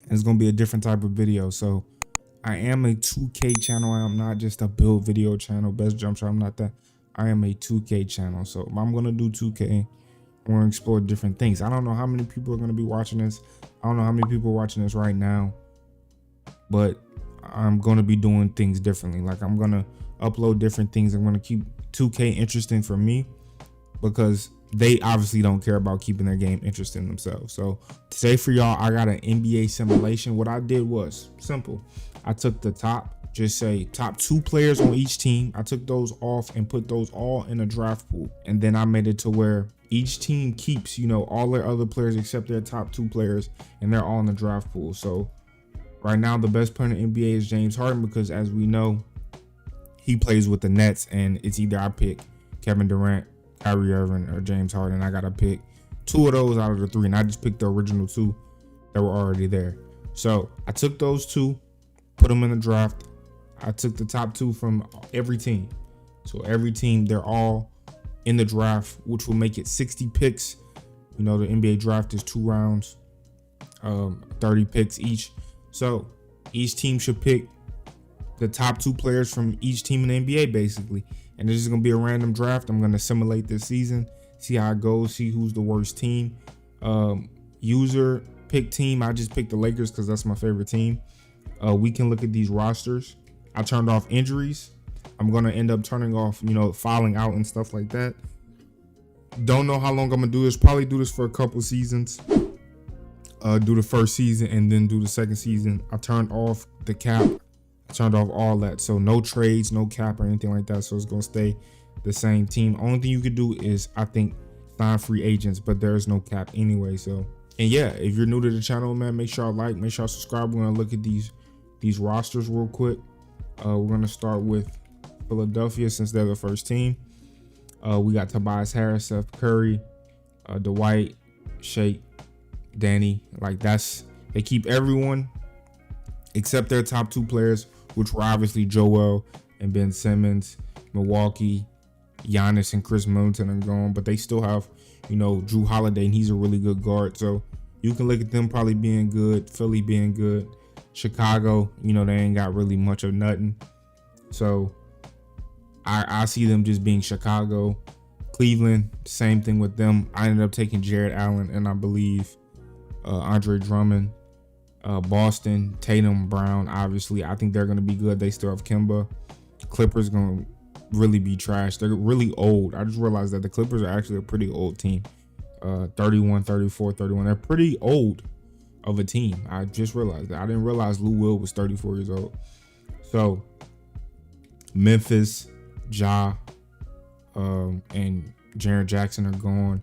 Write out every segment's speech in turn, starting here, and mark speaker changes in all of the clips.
Speaker 1: and it's gonna be a different type of video. So I am a 2K channel. I am not just a build video channel, best jump shot. I'm not that. I am a 2K channel. So if I'm gonna do 2K, I'm gonna explore different things. I don't know how many people are gonna be watching this. I don't know how many people are watching this right now, but I'm gonna be doing things differently. Like I'm gonna upload different things. I'm gonna keep 2K interesting for me because they obviously don't care about keeping their game interesting themselves. So today for y'all, I got an NBA simulation. What I did was simple. I took the top 2 players on each team. I took those off and put those all in a draft pool. And then I made it to where each team keeps, all their other players except their top 2 players, and they're all in the draft pool. So right now, the best player in the NBA is James Harden because, as we know, he plays with the Nets, and it's either I pick Kevin Durant, Kyrie Irving, or James Harden. I gotta pick 2 of those out of the 3, and I just picked the original 2 that were already there. So I took those 2, put them in the draft. I took the top 2 from every team. So every team, they're all in the draft, which will make it 60 picks. The NBA draft is 2 rounds, 30 picks each. So each team should pick the top 2 players from each team in the NBA, basically. And this is going to be a random draft. I'm going to simulate this season, see how it goes, see who's the worst team. User pick team. I just picked the Lakers because that's my favorite team. We can look at these rosters. I turned off injuries. I'm going to end up turning off, fouling out and stuff like that. Don't know how long I'm going to do this. Probably do this for a couple seasons. Do the first season and then do the second season. I turned off the cap. I turned off all that. So no trades, no cap or anything like that. So it's going to stay the same team. Only thing you could do is, I think, sign free agents, but there is no cap anyway. So, and yeah, if you're new to the channel, man, make sure make sure subscribe. We're going to look at these rosters real quick. We're going to start with Philadelphia since they're the first team. We got Tobias Harris, Seth Curry, Dwight, Shake, Danny. They keep everyone except their top 2 players, which were obviously Joel and Ben Simmons. Milwaukee, Giannis and Chris Middleton are gone, but they still have, Drew Holiday, and he's a really good guard. So you can look at them probably being good, Philly being good. Chicago, they ain't got really much of nothing. So I see them just being Chicago. Cleveland, same thing with them. I ended up taking Jared Allen and I believe Andre Drummond. Boston, Tatum, Brown, obviously. I think they're going to be good. They still have Kemba. Clippers going to really be trash. They're really old. I just realized that the Clippers are actually a pretty old team. 31, 34, 31. They're pretty old of a team. I just realized that. I didn't realize Lou Will was 34 years old. So Memphis, Ja, and Jaren Jackson are gone.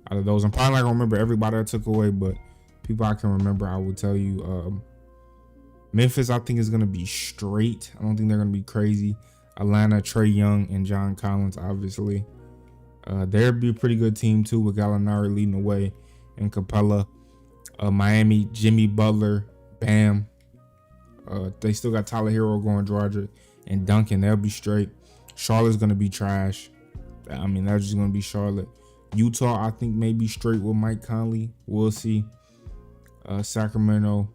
Speaker 1: Out of those, I'm probably not gonna remember everybody I took away, but people I can remember, I will tell you. Memphis, I think, is gonna be straight. I don't think they're gonna be crazy. Atlanta, Trae Young and John Collins, obviously. They'd be a pretty good team too, with Gallinari leading the way and Capella. Miami, Jimmy Butler, Bam. They still got Tyler Hero going, Dragic and Duncan. They'll be straight. Charlotte's gonna be trash. I mean, that's just gonna be Charlotte. Utah, I think, may be straight with Mike Conley. We'll see. Sacramento.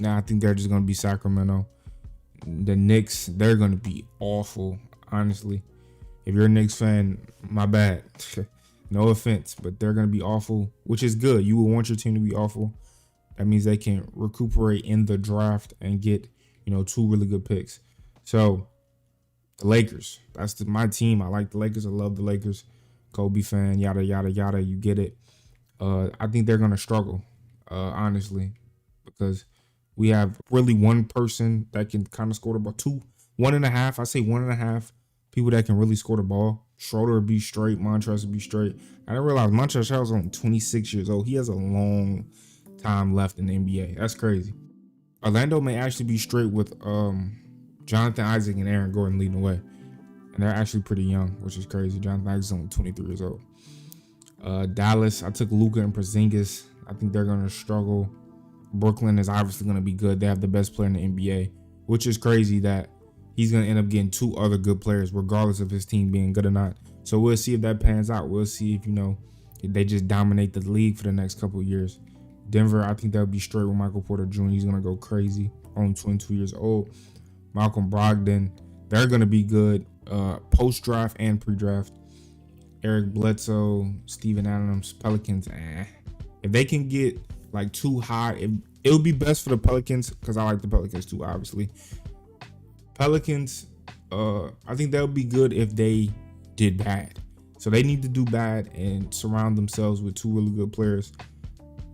Speaker 1: Nah, I think they're just gonna be Sacramento. The Knicks, they're gonna be awful, honestly. If you're a Knicks fan, my bad. No offense, but they're gonna be awful, which is good. You would want your team to be awful. That means they can recuperate in the draft and get, 2 really good picks. So the Lakers, that's my team. I like the Lakers. I love the Lakers. Kobe fan, yada, yada, yada. You get it. I think they're going to struggle, honestly, because we have really one person that can kind of score the ball. 1.5. I say 1.5 people that can really score the ball. Schroeder would be straight. Montrezl would be straight. I didn't realize Montrezl was only 26 years old. He has a long time left in the NBA. That's crazy. Orlando may actually be straight with Jonathan Isaac and Aaron Gordon leading the way. And they're actually pretty young, which is crazy. Jonathan Isaac is only 23 years old. Dallas, I took Luka and Porzingis. I think they're going to struggle. Brooklyn is obviously going to be good. They have the best player in the NBA, which is crazy that he's going to end up getting 2 other good players, regardless of his team being good or not. So we'll see if that pans out. We'll see if, they just dominate the league for the next couple of years. Denver, I think that'll be straight with Michael Porter Jr. He's gonna go crazy. Only 22 years old. Malcolm Brogdon, they're gonna be good. Post draft and pre-draft. Eric Bledsoe, Steven Adams, Pelicans. If they can get like too high, it would be best for the Pelicans because I like the Pelicans too, obviously. Pelicans, I think that would be good if they did bad. So they need to do bad and surround themselves with two really good players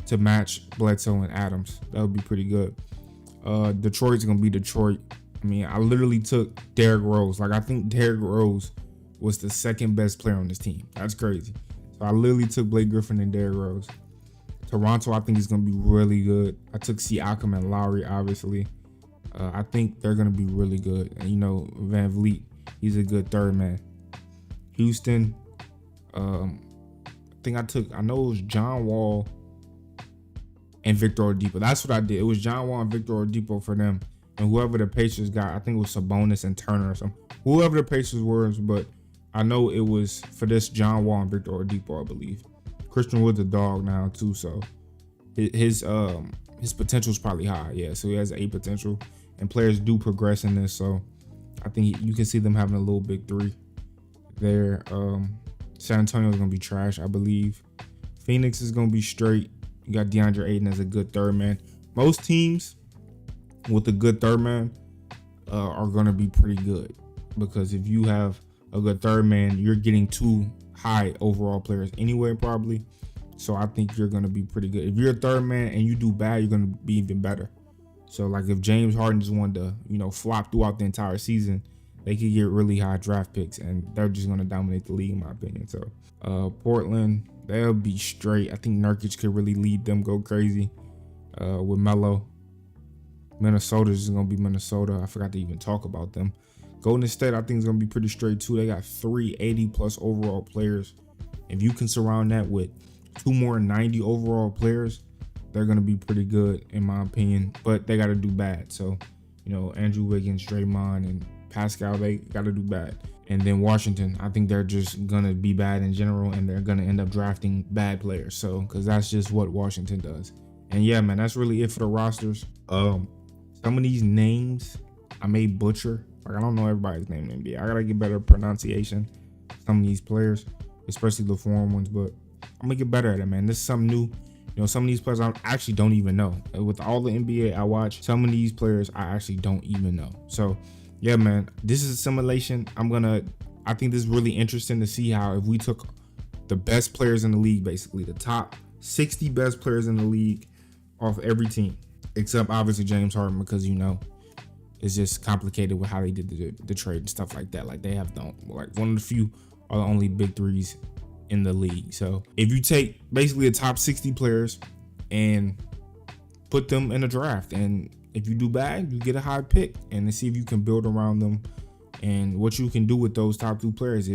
Speaker 1: to match Bledsoe and Adams. That would be pretty good. Detroit's gonna be Detroit. I mean, I literally took Derrick Rose. Like, I think Derrick Rose was the second best player on this team. That's crazy. So I literally took Blake Griffin and Derrick Rose. Toronto, I think is gonna be really good. I took Siakam and Lowry, obviously. I think they're gonna be really good. And, you know, Vanvleet, he's a good third man. Houston, I know it was John Wall and Victor Oladipo. That's what I did. It was John Wall and Victor Oladipo for them. And whoever the Pacers got, I think it was Sabonis and Turner or something. Whoever the Pacers were, but I know it was for this John Wall and Victor Oladipo, I believe. Christian Wood's a dog now too, so his potential is probably high. Yeah, so he has A potential, and players do progress in this. So I think you can see them having a little big three there. San Antonio is gonna be trash, I believe. Phoenix is gonna be straight. You got DeAndre Ayton as a good third man. Most teams with a good third man are gonna be pretty good, because if you have a good third man, you're getting two high overall players anyway, probably. So I think you're gonna be pretty good. If you're a third man and you do bad, you're gonna be even better. So like if James Harden just wanted to, you know, flop throughout the entire season, they could get really high draft picks and they're just gonna dominate the league, in my opinion. So Portland, they'll be straight. I think Nurkic could really lead them go crazy with Melo. Minnesota is gonna be Minnesota. I forgot to even talk about them. Golden State, I think, is going to be pretty straight too. They got 3 80+ overall players. If you can surround that with 2 more 90 overall players, they're going to be pretty good, in my opinion. But they got to do bad. So, you know, Andrew Wiggins, Draymond, and Pascal, they got to do bad. And then Washington, I think they're just going to be bad in general, and they're going to end up drafting bad players. So, because that's just what Washington does. And yeah, man, that's really it for the rosters. Some of these names I may butcher. Like, I don't know everybody's name in the NBA. I gotta get better pronunciation. Some of these players, especially the foreign ones, but I'm gonna get better at it, man. This is something new. You know, some of these players I actually don't even know. With all the NBA I watch, some of these players I actually don't even know. So, yeah, man, this is a simulation. I think this is really interesting to see how if we took the best players in the league, basically the top 60 best players in the league off every team, except obviously James Harden, because, you know, it's just complicated with how they did the trade and stuff like that. Like, they have like one of the few are the only big threes in the league. So if you take basically the top 60 players and put them in a draft, and if you do bad, you get a high pick, and to see if you can build around them and what you can do with those top 2 players.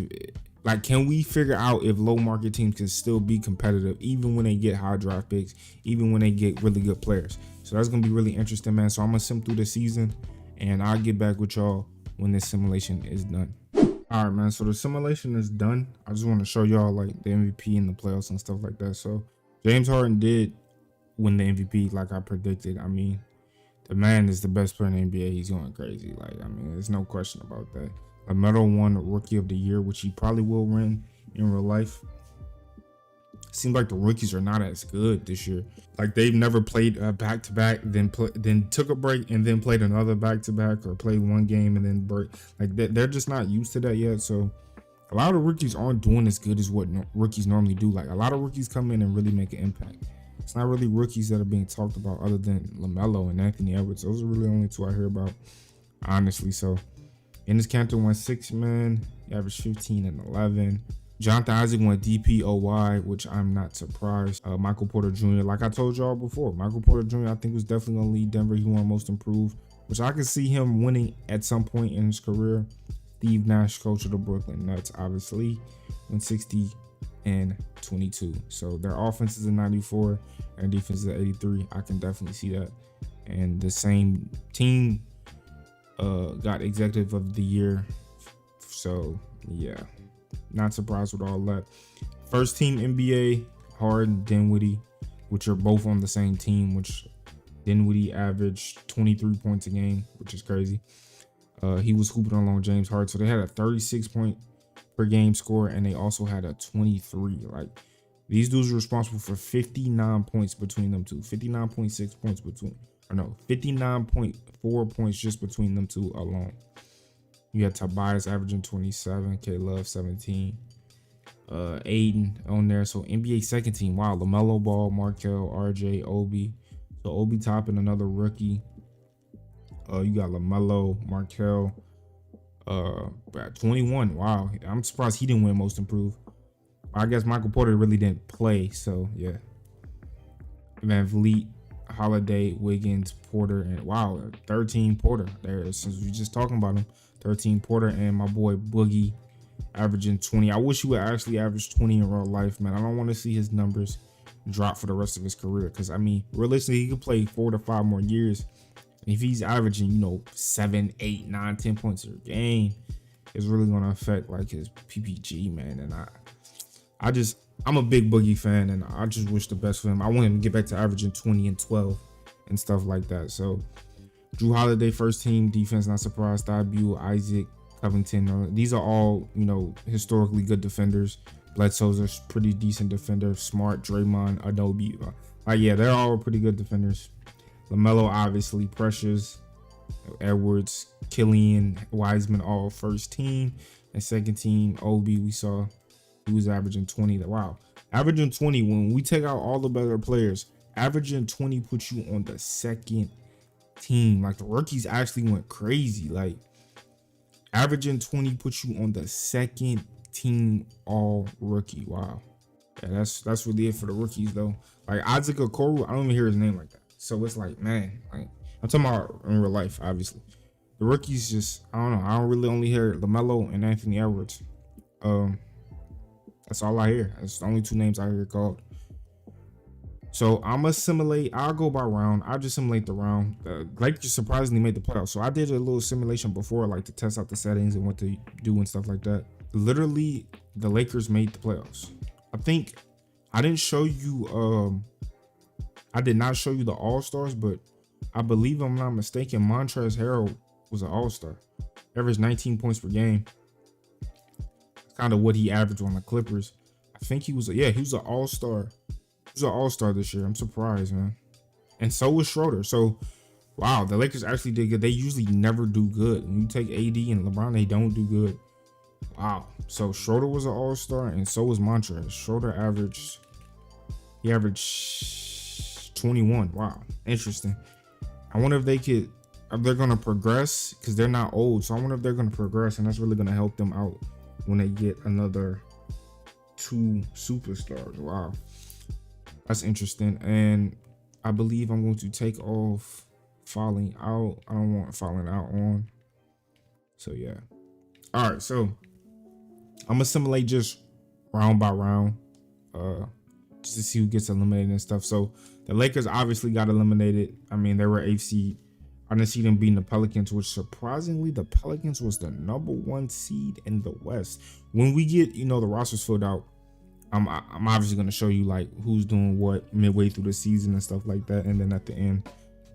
Speaker 1: Like, can we figure out if low market teams can still be competitive even when they get high draft picks, even when they get really good players? So that's gonna be really interesting, man. So I'm gonna sim through the season, and I'll get back with y'all when this simulation is done. All right, man. So the simulation is done. I just want to show y'all like the MVP in the playoffs and stuff like that. So James Harden did win the MVP like I predicted. I mean, the man is the best player in the NBA. He's going crazy. Like, I mean, there's no question about that. LaMelo won Rookie of the Year, which he probably will win in real life. Seems like the rookies are not as good this year. Like, they've never played back-to-back, then took a break and then played another back-to-back, or played one game and then break. Like, they're just not used to that yet. So a lot of rookies aren't doing as good as what rookies normally do. Like, a lot of rookies come in and really make an impact. It's not really rookies that are being talked about other than LaMelo and Anthony Edwards. Those are really the only 2 I hear about, honestly. So Enes Kanter won 6 man, he averaged 15 and 11. Jonathan Isaac went DPOY, which I'm not surprised. Michael Porter Jr., like I told y'all before, Michael Porter Jr., I think was definitely going to lead Denver. He won Most Improved, which I could see him winning at some point in his career. Steve Nash, coach of the Brooklyn Nets, obviously, went 60 and 22. So their offense is a 94 and defense is a 83. I can definitely see that. And the same team got Executive of the Year. So, yeah. Not surprised with all that. First team NBA, Harden, Dinwiddie, which are both on the same team, which Dinwiddie averaged 23 points a game, which is crazy. He was hooping along James Harden. So they had a 36 point per game score, and they also had a 23. Like, these dudes were responsible for 59 points between them two. 59.6 points between, or no, 59.4 points just between them two alone. You had Tobias averaging 27, K-Love 17, Aiden on there. So NBA second team, wow, LaMelo Ball, Markel, RJ, Obi. So Obi topping another rookie. You got LaMelo, Markel, at 21. Wow, I'm surprised he didn't win Most Improved. I guess Michael Porter really didn't play, so yeah. Vanvleet, Holiday, Wiggins, Porter, and wow, 13 Porter there. Since we just talking about him, 13 Porter, and my boy Boogie averaging 20. I wish he would actually average 20 in real life, man. I don't want to see his numbers drop for the rest of his career, because I mean, realistically, he could play 4 to 5 more years. If he's averaging, 7, 8, 9, 10 points a game, it's really gonna affect like his PPG, man. And I'm a big Boogie fan, and I just wish the best for him. I want him to get back to averaging 20 and 12 and stuff like that. So Drew Holiday, first team defense, not surprised. Thibault, Isaac, Covington, these are all, historically good defenders. Bledsoe's a pretty decent defender. Smart, Draymond, Adobe. Yeah, they're all pretty good defenders. LaMelo, obviously, Precious, Edwards, Killian, Wiseman, all first team. And second team, Obi, we saw he was averaging 20. Wow. Averaging 20, when we take out all the better players, averaging 20 puts you on the second team. Like, the rookies actually went crazy. Like, averaging 20 puts you on the second team all rookie. Wow. Yeah, that's really it for the rookies, though. Like, Isaac Okoro, I don't even hear his name like that. So it's like, man, like, I'm talking about in real life, obviously. The rookies just, I don't know. I don't really only hear LaMelo and Anthony Edwards. That's all I hear. That's the only two names I hear called. So I'm gonna simulate. I'll go by round. I'll just simulate the round. Lakers surprisingly made the playoffs. So I did a little simulation before, like, to test out the settings and what to do and stuff like that. Literally, the Lakers made the playoffs. I think I didn't show you. I did not show you the All-Stars, but I believe, I'm not mistaken, Montrezl Harrell was an All-Star. Averaged 19 points per game. Kind of what he averaged on the Clippers. I think he was an All-Star. He was an All-Star this year. I'm surprised, man. And so was Schroeder. So, wow, the Lakers actually did good. They usually never do good. When you take AD and LeBron, they don't do good. Wow. So Schroeder was an All-Star, and so was Montrezl. Schroeder averaged 21. Wow, interesting. I wonder if they're gonna progress, because they're not old. So I wonder if they're gonna progress, and that's really gonna help them out when they get another 2 superstars. Wow, that's interesting. And I believe I'm going to take off falling out. I don't want falling out on. So yeah. All right, so I'm gonna simulate just round by round, just to see who gets eliminated and stuff. So the Lakers obviously got eliminated. I mean, they were 8th seed. I didn't see them beating the Pelicans, which surprisingly, the Pelicans was the #1 seed in the West. When we get, the rosters filled out, I'm obviously going to show you, like, who's doing what midway through the season and stuff like that. And then at the end,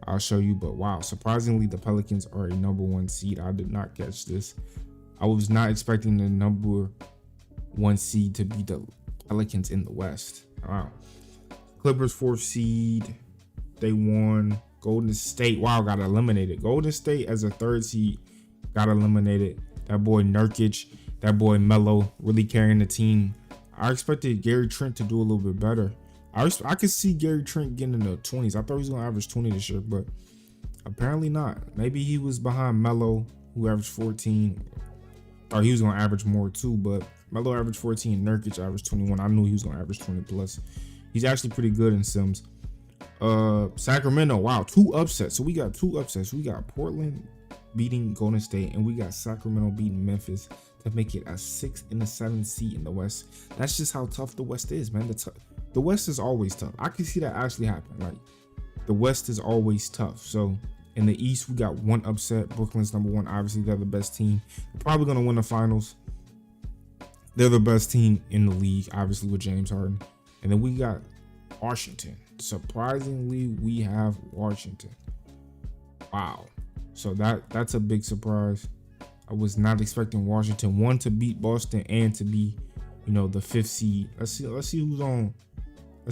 Speaker 1: I'll show you. But wow, surprisingly, the Pelicans are a #1 seed. I did not catch this. I was not expecting the #1 seed to be the Pelicans in the West. Wow. Clippers 4th seed. They won. Golden State, wow, got eliminated. Golden State as a 3rd seed got eliminated. That boy Nurkic, that boy Melo really carrying the team. I expected Gary Trent to do a little bit better. I could see Gary Trent getting in the 20s. I thought he was going to average 20 this year, but apparently not. Maybe he was behind Melo, who averaged 14. Or he was going to average more too, but Melo averaged 14. Nurkic averaged 21. I knew he was going to average 20 plus. He's actually pretty good in Sims. Sacramento, wow, 2 upsets. So we got 2 upsets. We got Portland beating Golden State, and we got Sacramento beating Memphis to make it a 6th and a 7th seed in the West. That's just how tough the West is, man. The West is always tough. I can see that actually happen. Like, the West is always tough. So in the East, we got 1 upset. Brooklyn's #1. Obviously, they're the best team. They're probably gonna win the finals. They're the best team in the league, obviously, with James Harden. And then we got Washington. surprisingly, we have Washington. Wow. So that's a big surprise. I was not expecting Washington, one, to beat Boston and to be, the 5th seed. Let's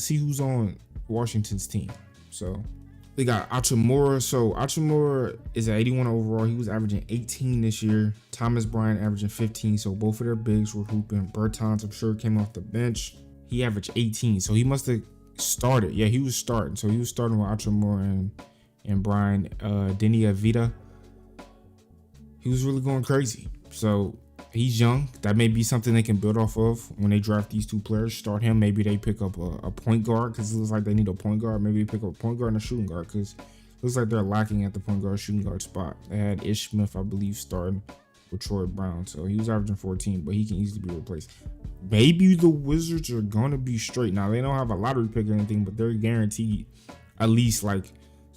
Speaker 1: see who's on Washington's team. So they got Achimura. So Achimura is at 81 overall. He was averaging 18 this year. Thomas Bryant averaging 15. So both of their bigs were hooping. Bertans, I'm sure, came off the bench. He averaged 18. So he must have started. Yeah, he was starting. So he was starting with Achimura and Bryant. Denny Avita. He was really going crazy. So he's young. That may be something they can build off of when they draft these two players. Start him. Maybe they pick up a point guard because it looks like they need a point guard. Maybe they pick up a point guard and a shooting guard because it looks like they're lacking at the point guard shooting guard spot. They had Ish Smith, I believe, starting with Troy Brown. So he was averaging 14, but he can easily be replaced. Maybe the Wizards are going to be straight. Now, they don't have a lottery pick or anything, but they're guaranteed at least like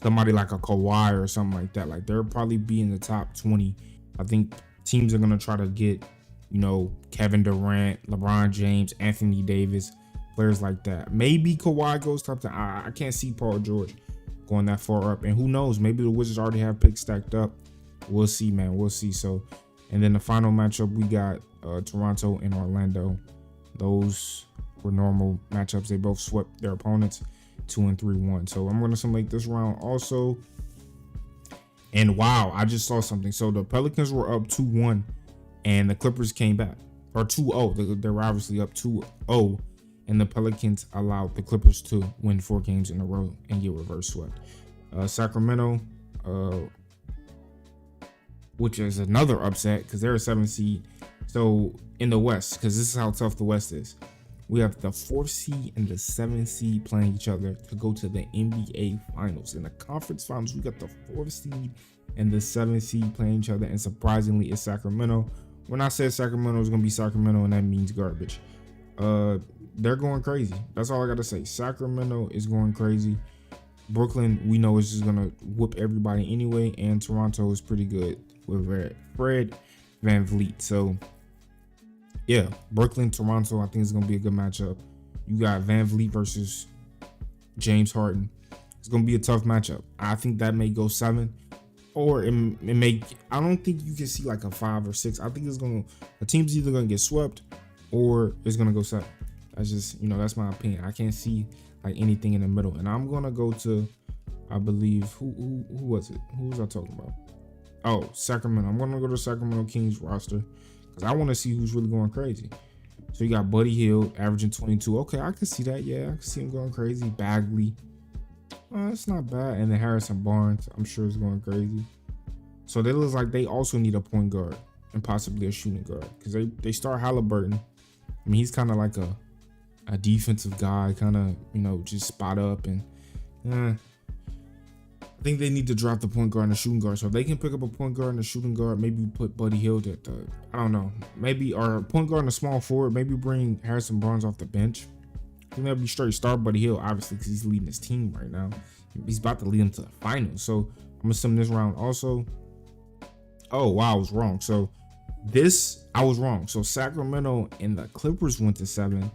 Speaker 1: somebody like a Kawhi or something like that. Like they'll probably be in the top 20. I think teams are going to try to get, Kevin Durant, LeBron James, Anthony Davis, players like that. Maybe Kawhi goes top 10. I can't see Paul George going that far up. And who knows? Maybe the Wizards already have picks stacked up. We'll see, man. We'll see. So, and then the final matchup, we got Toronto and Orlando. Those were normal matchups. They both swept their opponents 2 and 3-1. So I'm going to simulate this round also. And wow, I just saw something. So the Pelicans were up 2-1 and the Clippers came back. Or 2-0. They were obviously up 2-0. And the Pelicans allowed the Clippers to win 4 games in a row and get reverse swept. Sacramento, which is another upset because they're a 7th seed. So in the West, because this is how tough the West is, we have the 4th seed and the 7th seed playing each other to go to the NBA Finals. In the conference finals, we got the 4th seed and the 7th seed playing each other. And surprisingly, it's Sacramento. When I said Sacramento is going to be Sacramento, and that means garbage. They're going crazy. That's all I got to say. Sacramento is going crazy. Brooklyn, we know, is just going to whoop everybody anyway. And Toronto is pretty good with Fred Vanvleet. So, yeah, Brooklyn, Toronto, I think it's going to be a good matchup. You got VanVleet versus James Harden. It's going to be a tough matchup. I think that may go 7. Or it may, I don't think you can see like a 5 or 6. I think the team's either going to get swept or it's going to go 7. That's just, that's my opinion. I can't see like anything in the middle. And I'm going to go to, I believe, who was it? Who was I talking about? Oh, Sacramento. I'm going to go to Sacramento Kings roster because I want to see who's really going crazy. So you got Buddy Hield averaging 22. Okay, I can see that. Yeah, I can see him going crazy. Bagley. It's not bad. And then Harrison Barnes, I'm sure is going crazy. So they look like they also need a point guard and possibly a shooting guard because they start Halliburton. I mean, he's kind of like a defensive guy, kind of, just spot up. And I think they need to drop the point guard and the shooting guard. So if they can pick up a point guard and a shooting guard, maybe put Buddy Hield at the, I don't know, maybe, or a point guard and a small forward, maybe bring Harrison Barnes off the bench. I think that'd be straight start Buddy Hield, obviously, because he's leading his team right now. He's about to lead them to the finals. So I'm gonna sum this round also. Oh wow, I was wrong. So I was wrong. So Sacramento and the Clippers went to 7,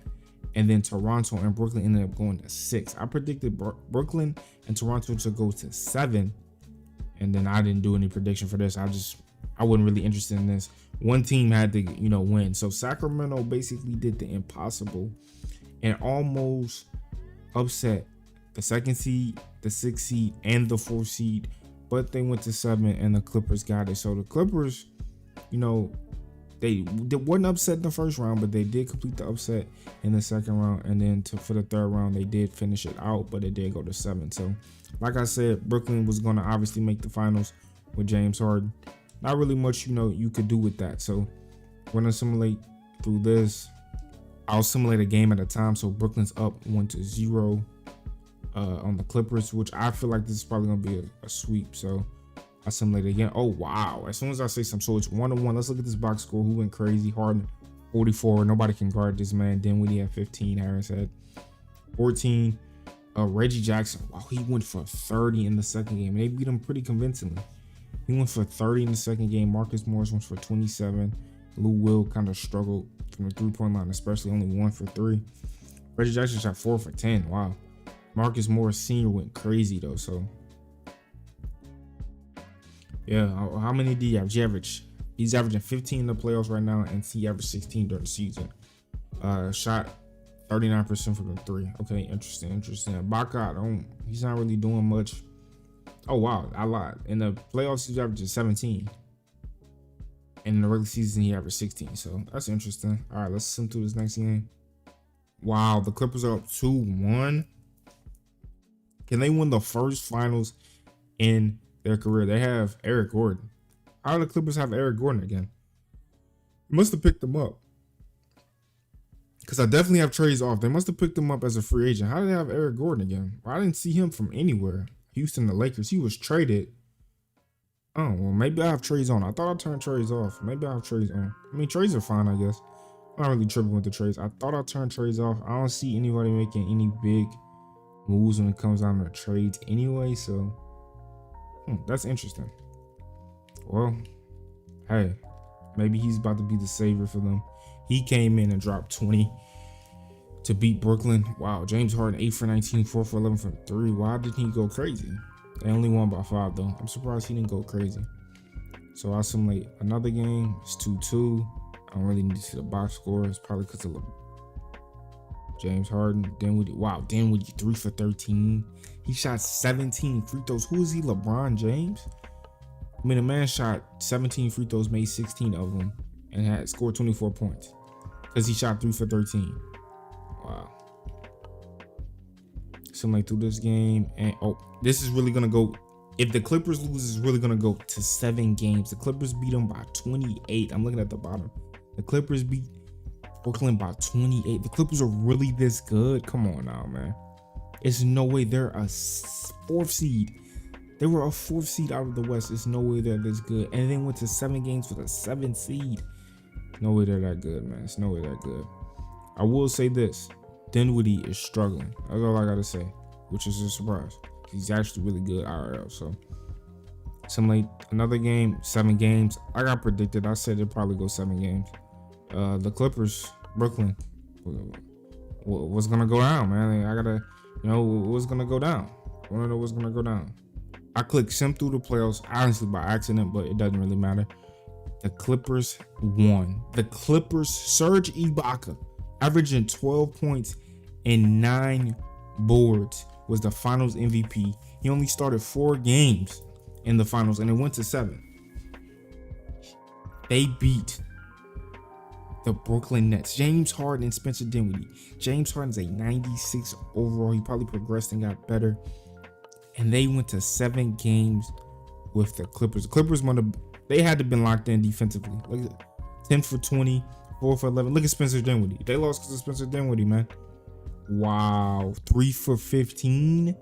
Speaker 1: and then Toronto and Brooklyn ended up going to 6. I predicted Brooklyn and Toronto to go to 7, and then I didn't do any prediction for this. I wasn't really interested in this. One team had to, win. So Sacramento basically did the impossible and almost upset the 2nd seed, the 6th seed, and the 4th seed, but they went to 7 and the Clippers got it. So the Clippers, they weren't upset in the first round, but they did complete the upset in the second round. And then for the third round, they did finish it out, but it did go to 7. So like I said, Brooklyn was going to obviously make the finals with James Harden. Not really much, you could do with that. So we're going to simulate through this. I'll simulate a game at a time. So Brooklyn's up 1-0 on the Clippers, which I feel like this is probably going to be a sweep. So I simulate it again. Oh, wow. As soon as I say something, so it's 1-1. Let's look at this box score. Who went crazy? Harden, 44. Nobody can guard this man. Dinwiddie had 15. Harris had 14. Reggie Jackson, wow, he went for 30 in the second game. They beat him pretty convincingly. He went for 30 in the second game. Marcus Morris went for 27. Lou Will kind of struggled from the 3-point line, especially only 1 for 3. Reggie Jackson shot 4 for 10. Wow. Marcus Morris Sr. went crazy though. So yeah, how many did he average? He's averaging 15 in the playoffs right now, and he averaged 16 during the season. Shot 39% from the three. Okay, interesting. Baca, he's not really doing much. Oh wow, I lied. In the playoffs, he's averaging 17. And in the regular season, he averaged 16. So that's interesting. All right, let's sim through this next game. Wow, the Clippers are up 2-1. Can they win the first finals in their career? They have Eric Gordon. How do the Clippers have Eric Gordon again? Must have picked him up. Because I definitely have trades off. They must have picked him up as a free agent. How do they have Eric Gordon again? Well, I didn't see him from anywhere. Houston, the Lakers. He was traded. Oh, well, maybe I have trades on. I thought I turned trades off. Maybe I have trades on. I mean, trades are fine, I guess. I'm not really tripping with the trades. I thought I turned trades off. I don't see anybody making any big moves when it comes down to trades anyway. So, that's interesting. Well, hey, maybe he's about to be the savior for them. He came in and dropped 20 to beat Brooklyn. Wow, James Harden 8 for 19, 4 for 11 from 3. Why didn't he go crazy? They only won by 5 though. I'm surprised he didn't go crazy. So I simulate another game. It's 2-2. I don't really need to see the box score. It's probably because of James Harden. Dinwiddie 3 for 13. He shot 17 free throws. Who is he? LeBron James? I mean, the man shot 17 free throws, made 16 of them, and had scored 24 points because he shot 3 for 13. Wow. Simulate through this game, and this is really gonna go. If the Clippers lose, it's really gonna go to 7 games. The Clippers beat them by 28. I'm looking at the bottom. The Clippers beat Brooklyn by 28. The Clippers are really this good? Come on now, man. It's no way they're a 4th seed. They were a 4th seed out of the West. There's no way they're this good. And then went to 7 games for the 7th seed. No way they're that good, man. It's no way they're good. I will say this. Dinwiddie is struggling. That's all I gotta say, which is a surprise. He's actually really good IRL. So, simulate another game, 7 games. I got predicted. I said it'd probably go 7 games. The Clippers, Brooklyn. What's gonna go down, man? I gotta, what's gonna go down. I wanna know what's gonna go down. I clicked sim through the playoffs, honestly by accident, but it doesn't really matter. The Clippers won. The Clippers, Serge Ibaka, averaging 12 points and 9 boards, was the finals MVP. He only started 4 games in the finals, and it went to 7. They beat the Brooklyn Nets. James Harden and Spencer Dinwiddie. James Harden's a 96 overall. He probably progressed and got better. And they went to 7 games with the Clippers. The Clippers they had to have been locked in defensively. Look at 10 for 20, 4 for 11. Look at Spencer Dinwiddie. They lost because of Spencer Dinwiddie, man. Wow. 3 for 15.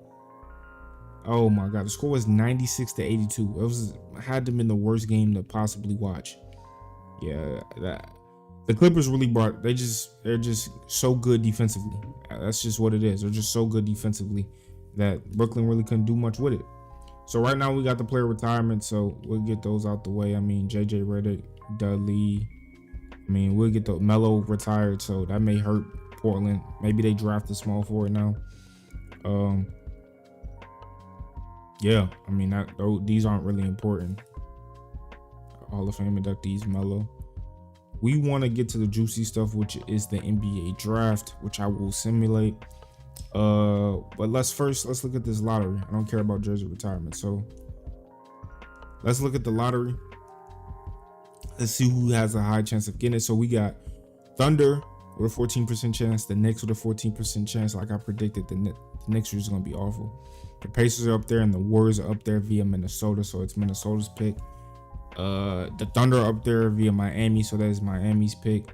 Speaker 1: Oh my God. The score was 96-82. It had to have been the worst game to possibly watch. Yeah, the Clippers really they're just so good defensively. That's just what it is. They're just so good defensively that Brooklyn really couldn't do much with it. So right now we got the player retirement, so we'll get those out the way. I mean, JJ Redick, Dudley. I mean, we'll get the Melo retired, so that may hurt Portland. Maybe they draft a small forward now. Yeah, I mean these aren't really important. Hall of Fame inductees, Melo. We want to get to the juicy stuff, which is the NBA draft, which I will simulate. But let's look at this lottery. I don't care about jersey retirement, so let's look at the lottery. Let's see who has a high chance of getting it. So we got Thunder with a 14% chance, the Knicks with a 14% chance. Like I predicted, the Knicks are just gonna be awful. The Pacers are up there, and the Warriors are up there via Minnesota, so it's Minnesota's pick. The Thunder are up there via Miami, so that is Miami's pick.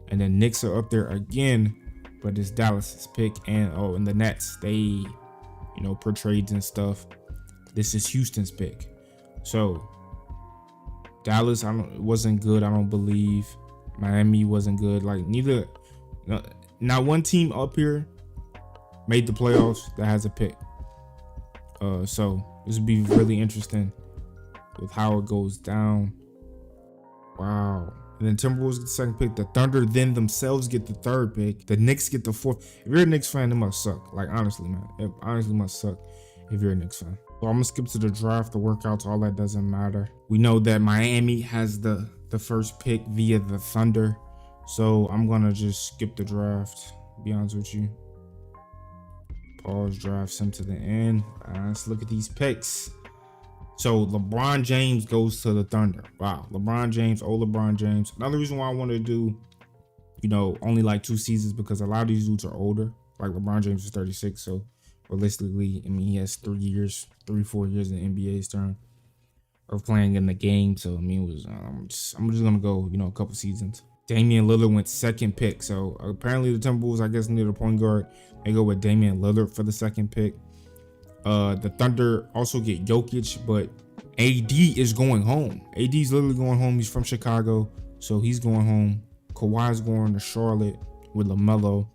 Speaker 1: And then Knicks are up there again, but it's Dallas's pick. And the Nets, they, per trades and stuff, this is Houston's pick. So Dallas, wasn't good. I don't believe Miami wasn't good. Like not one team up here made the playoffs that has a pick. So this would be really interesting with how it goes down. Wow. And then Timberwolves get the second pick. The Thunder then themselves get the third pick. The Knicks get the fourth. If you're a Knicks fan, it must suck. Like, honestly, man. It honestly must suck if you're a Knicks fan. So I'm going to skip to the draft, the workouts, all that doesn't matter. We know that Miami has the first pick via the Thunder. So I'm going to just skip the draft, be honest with you. Pause, draft, send to the end. Let's look at these picks. So LeBron James goes to the Thunder. Wow. LeBron James, old LeBron James. Another reason why I want to do, only like 2 seasons, because a lot of these dudes are older. Like LeBron James is 36. So realistically, he has 4 years in the NBA's term of playing in the game. So, I'm just going to go, a couple seasons. Damian Lillard went second pick. So apparently the Timberwolves, I guess, needed a point guard. They go with Damian Lillard for the second pick. The Thunder also get Jokic, but AD is going home. AD is literally going home. He's from Chicago, so he's going home. Kawhi's going to Charlotte with LaMelo.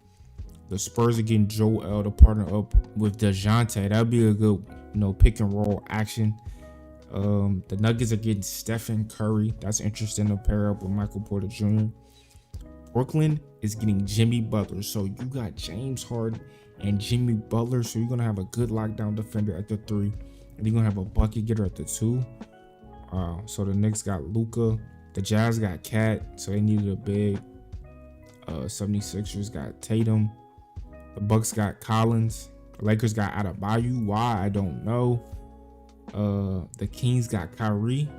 Speaker 1: The Spurs are getting Joel to partner up with DeJounte. That'd be a good, pick and roll action. The Nuggets are getting Stephen Curry. That's interesting to pair up with Michael Porter Jr. Brooklyn is getting Jimmy Butler. So you got James Harden and Jimmy Butler. So you're going to have a good lockdown defender at the 3. And you're going to have a bucket getter at the 2. So the Knicks got Luka. The Jazz got Cat. So they needed a big. 76ers got Tatum. The Bucks got Collins. The Lakers got Adebayo. Why? I don't know. The Kings got Kyrie.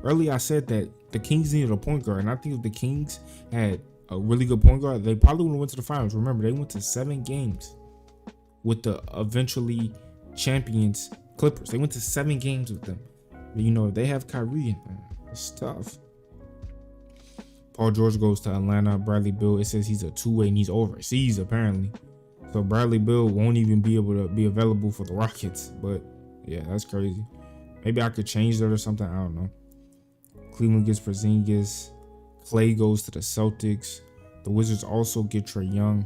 Speaker 1: Earlier I said that the Kings needed a point guard, and I think if the Kings had a really good point guard, they probably would have went to the finals. Remember, they went to 7 games with the eventually champions Clippers. They went to 7 games with them. But, they have Kyrie. It's tough. Paul George goes to Atlanta. Bradley Beal, it says he's a 2-way and he's overseas apparently. So Bradley Beal won't even be able to be available for the Rockets. But yeah, that's crazy. Maybe I could change that or something. I don't know. Cleveland gets Porzingis. Clay goes to the Celtics. The Wizards also get Trae Young.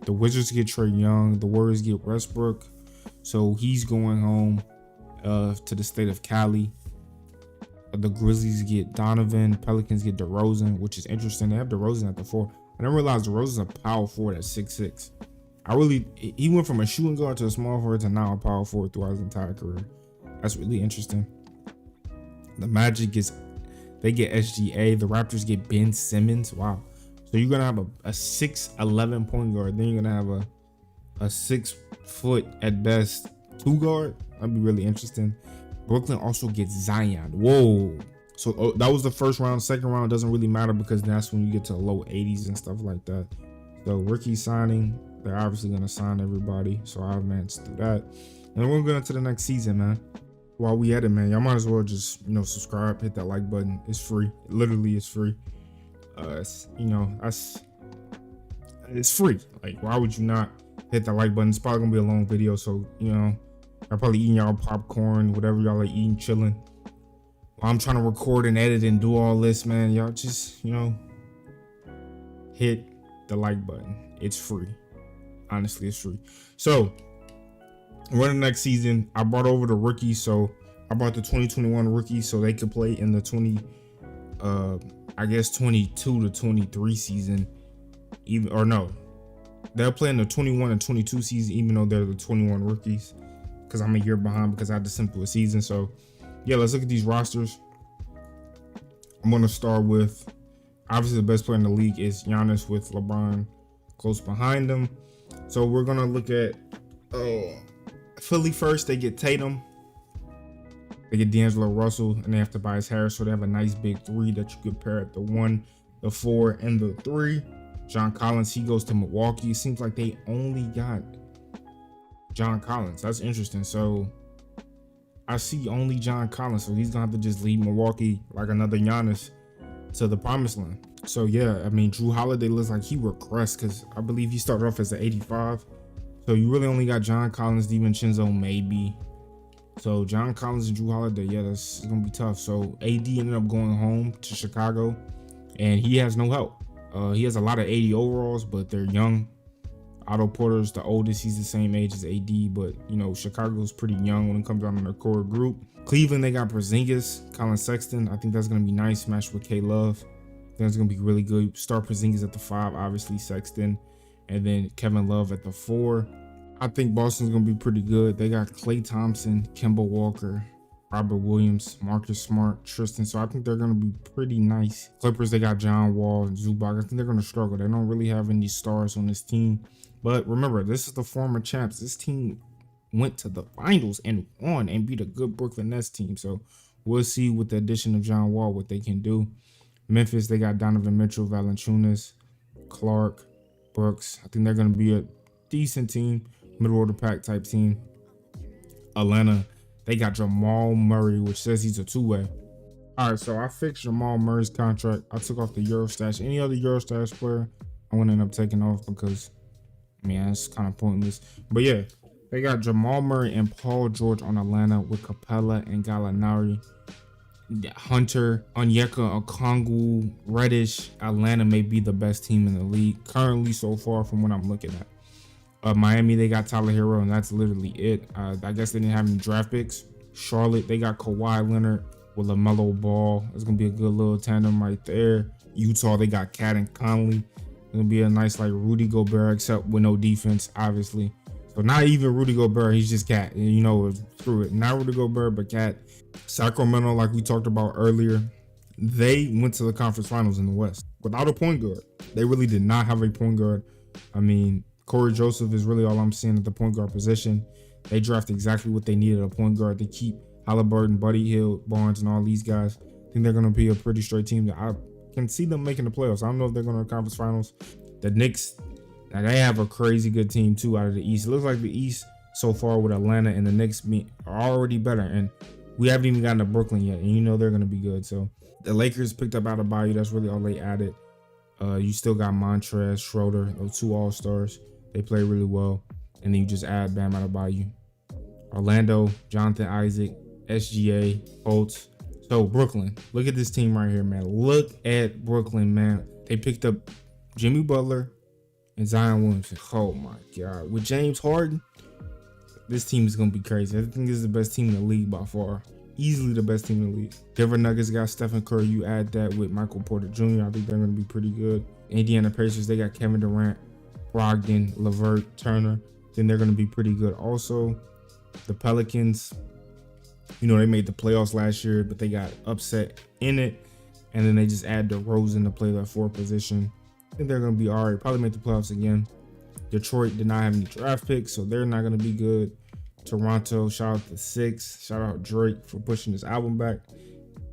Speaker 1: The Wizards get Trae Young. The Warriors get Westbrook. So he's going home to the state of Cali. The Grizzlies get Donovan. Pelicans get DeRozan, which is interesting. They have DeRozan at the 4. I didn't realize DeRozan's a power forward at 6'6". He went from a shooting guard to a small forward to now a power forward throughout his entire career. That's really interesting. The Magic they get SGA. The Raptors get Ben Simmons. Wow. So you're going to have a 6'11" point guard. Then you're going to have a 6 foot at best 2 guard. That'd be really interesting. Brooklyn also gets Zion. Whoa. So that was the first round. Second round doesn't really matter because that's when you get to the low 80s and stuff like that. So rookie signing, they're obviously going to sign everybody. So I'll advance through that. And we're going to the next season, man. While we at it, man, y'all might as well just, subscribe, hit that like button. It's free. Literally, it's free. It's free. Like, why would you not hit that like button? It's probably going to be a long video. So, I'm probably eating y'all popcorn, whatever y'all are eating, chilling. While I'm trying to record and edit and do all this, man, y'all just, hit the like button. It's free. Honestly, it's free. So, we're in the next season. I brought over the rookies. So, I brought the 2021 rookies so they could play in the 22 to 23 season. They'll play in the 21 and 22 season, even though they're the 21 rookies. Because I'm a year behind because I had to simple a season. So, yeah, let's look at these rosters. I'm going to start with, obviously, the best player in the league is Giannis with LeBron close behind him. So, we're going to look at Philly first. They get Tatum. They get D'Angelo Russell, and they have Tobias Harris. So, they have a nice big 3 that you could pair at the 1, the 4, and the 3. John Collins, he goes to Milwaukee. It seems like they only got John Collins. That's interesting. So I see only John Collins. So he's going to have to just lead Milwaukee like another Giannis to the promised land. So yeah, Drew Holiday looks like he regressed because I believe he started off as an 85. So you really only got John Collins, DiVincenzo maybe. So John Collins and Drew Holiday, yeah, that's going to be tough. So AD ended up going home to Chicago and he has no help. He has a lot of 80 overalls, but they're young. Otto Porter's the oldest. He's the same age as AD, but you know, Chicago's pretty young when it comes down to their core group. Cleveland, they got Porzingis, Colin Sexton. I think that's gonna be nice. Matched with K Love. I think that's gonna be really good. Start Porzingis at the 5, obviously Sexton, and then Kevin Love at the 4. I think Boston's gonna be pretty good. They got Klay Thompson, Kemba Walker, Robert Williams, Marcus Smart, Tristan. So I think they're going to be pretty nice. Clippers, they got John Wall and Zubac. I think they're going to struggle. They don't really have any stars on this team. But remember, this is the former champs. This team went to the finals and won and beat a good Brooklyn Nets team. So we'll see with the addition of John Wall what they can do. Memphis, they got Donovan Mitchell, Valanciunas, Clark, Brooks. I think they're going to be a decent team, middle order pack type team. Atlanta, they got Jamal Murray, which says he's a 2-way. All right, so I fixed Jamal Murray's contract. I took off the Eurostash. Any other Eurostash player, I wouldn't end up taking off because, I mean, that's kind of pointless. But yeah, they got Jamal Murray and Paul George on Atlanta with Capella and Gallinari. Hunter, Onyeka, Okongwu, Reddish. Atlanta may be the best team in the league currently so far from what I'm looking at. Miami, they got Tyler Hero, and that's literally it. I guess they didn't have any draft picks. Charlotte, they got Kawhi Leonard with LaMelo Ball. It's going to be a good little tandem right there. Utah, they got Cat and Conley. It's going to be a nice, like, Rudy Gobert, except with no defense, obviously. So not even Rudy Gobert, he's just Cat. And you know, screw it. Not Rudy Gobert, but Cat. Sacramento, like we talked about earlier, they went to the conference finals in the West without a point guard. They really did not have a point guard. I mean, Corey Joseph is really all I'm seeing at the point guard position. They draft exactly what they needed, a point guard to keep Halliburton, Buddy Hield, Barnes, and all these guys. I think they're going to be a pretty straight team that I can see them making the playoffs. I don't know if they're going to the conference finals. The Knicks, now they have a crazy good team too out of the East. It looks like the East so far with Atlanta and the Knicks are already better. And we haven't even gotten to Brooklyn yet. And you know they're going to be good. So the Lakers picked up Adebayo. That's really all they added. You still got Montrezl, Schroeder, those 2 All-Stars. They play really well. And then you just add Bam Adebayo. Orlando, Jonathan Isaac, SGA, Holtz. So Brooklyn, look at this team right here, man. Look at Brooklyn, man. They picked up Jimmy Butler and Zion Williamson. Oh my God. With James Harden, this team is going to be crazy. I think this is the best team in the league by far. Easily the best team in the league. Denver Nuggets got Stephen Curry. You add that with Michael Porter Jr. I think they're going to be pretty good. Indiana Pacers, they got Kevin Durant, Brogdon, LeVert, Turner. Then they're going to be pretty good. Also, the Pelicans, you know, they made the playoffs last year, but they got upset in it. And then they just add DeRozan to play that 4th position. I think they're going to be all right. Probably make the playoffs again. Detroit did not have any draft picks, so they're not going to be good. Toronto, shout out to 6. Shout out Drake for pushing his album back.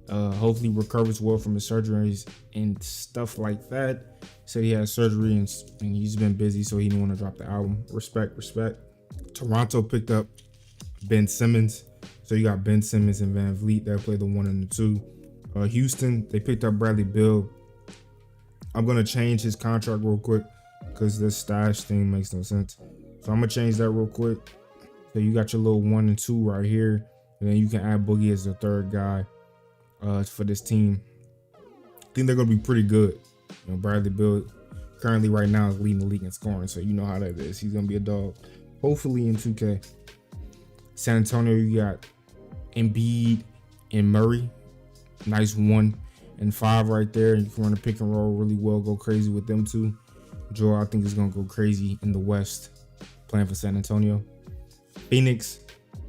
Speaker 1: Hopefully recovers well from his surgeries and stuff like that. Said he had surgery and he's been busy, so he didn't want to drop the album. Respect. Toronto picked up Ben Simmons. So you got Ben Simmons and Vanvleet that play the 1 and the 2. Houston, they picked up Bradley Beal. I'm going to change his contract real quick because this stash thing makes no sense. So I'm going to change that real quick. So you got your little 1 and 2 right here. And then you can add Boogie as the 3rd guy for this team. I think they're going to be pretty good. You know, Bradley Beal currently right now is leading the league in scoring. So you know how that is. He's going to be a dog. Hopefully in 2K. San Antonio, you got Embiid and Murray. Nice 1 and 5 right there. You can run a pick and roll really well. Go crazy with them too. Joe, I think, is going to go crazy in the West playing for San Antonio. Phoenix,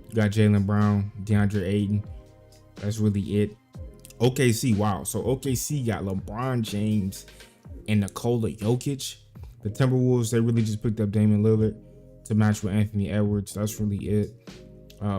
Speaker 1: you got Jaylen Brown, DeAndre Ayton. That's really it. OKC, wow. So OKC got LeBron James and Nikola Jokic. The Timberwolves, they really just picked up Damian Lillard to match with Anthony Edwards. That's really it.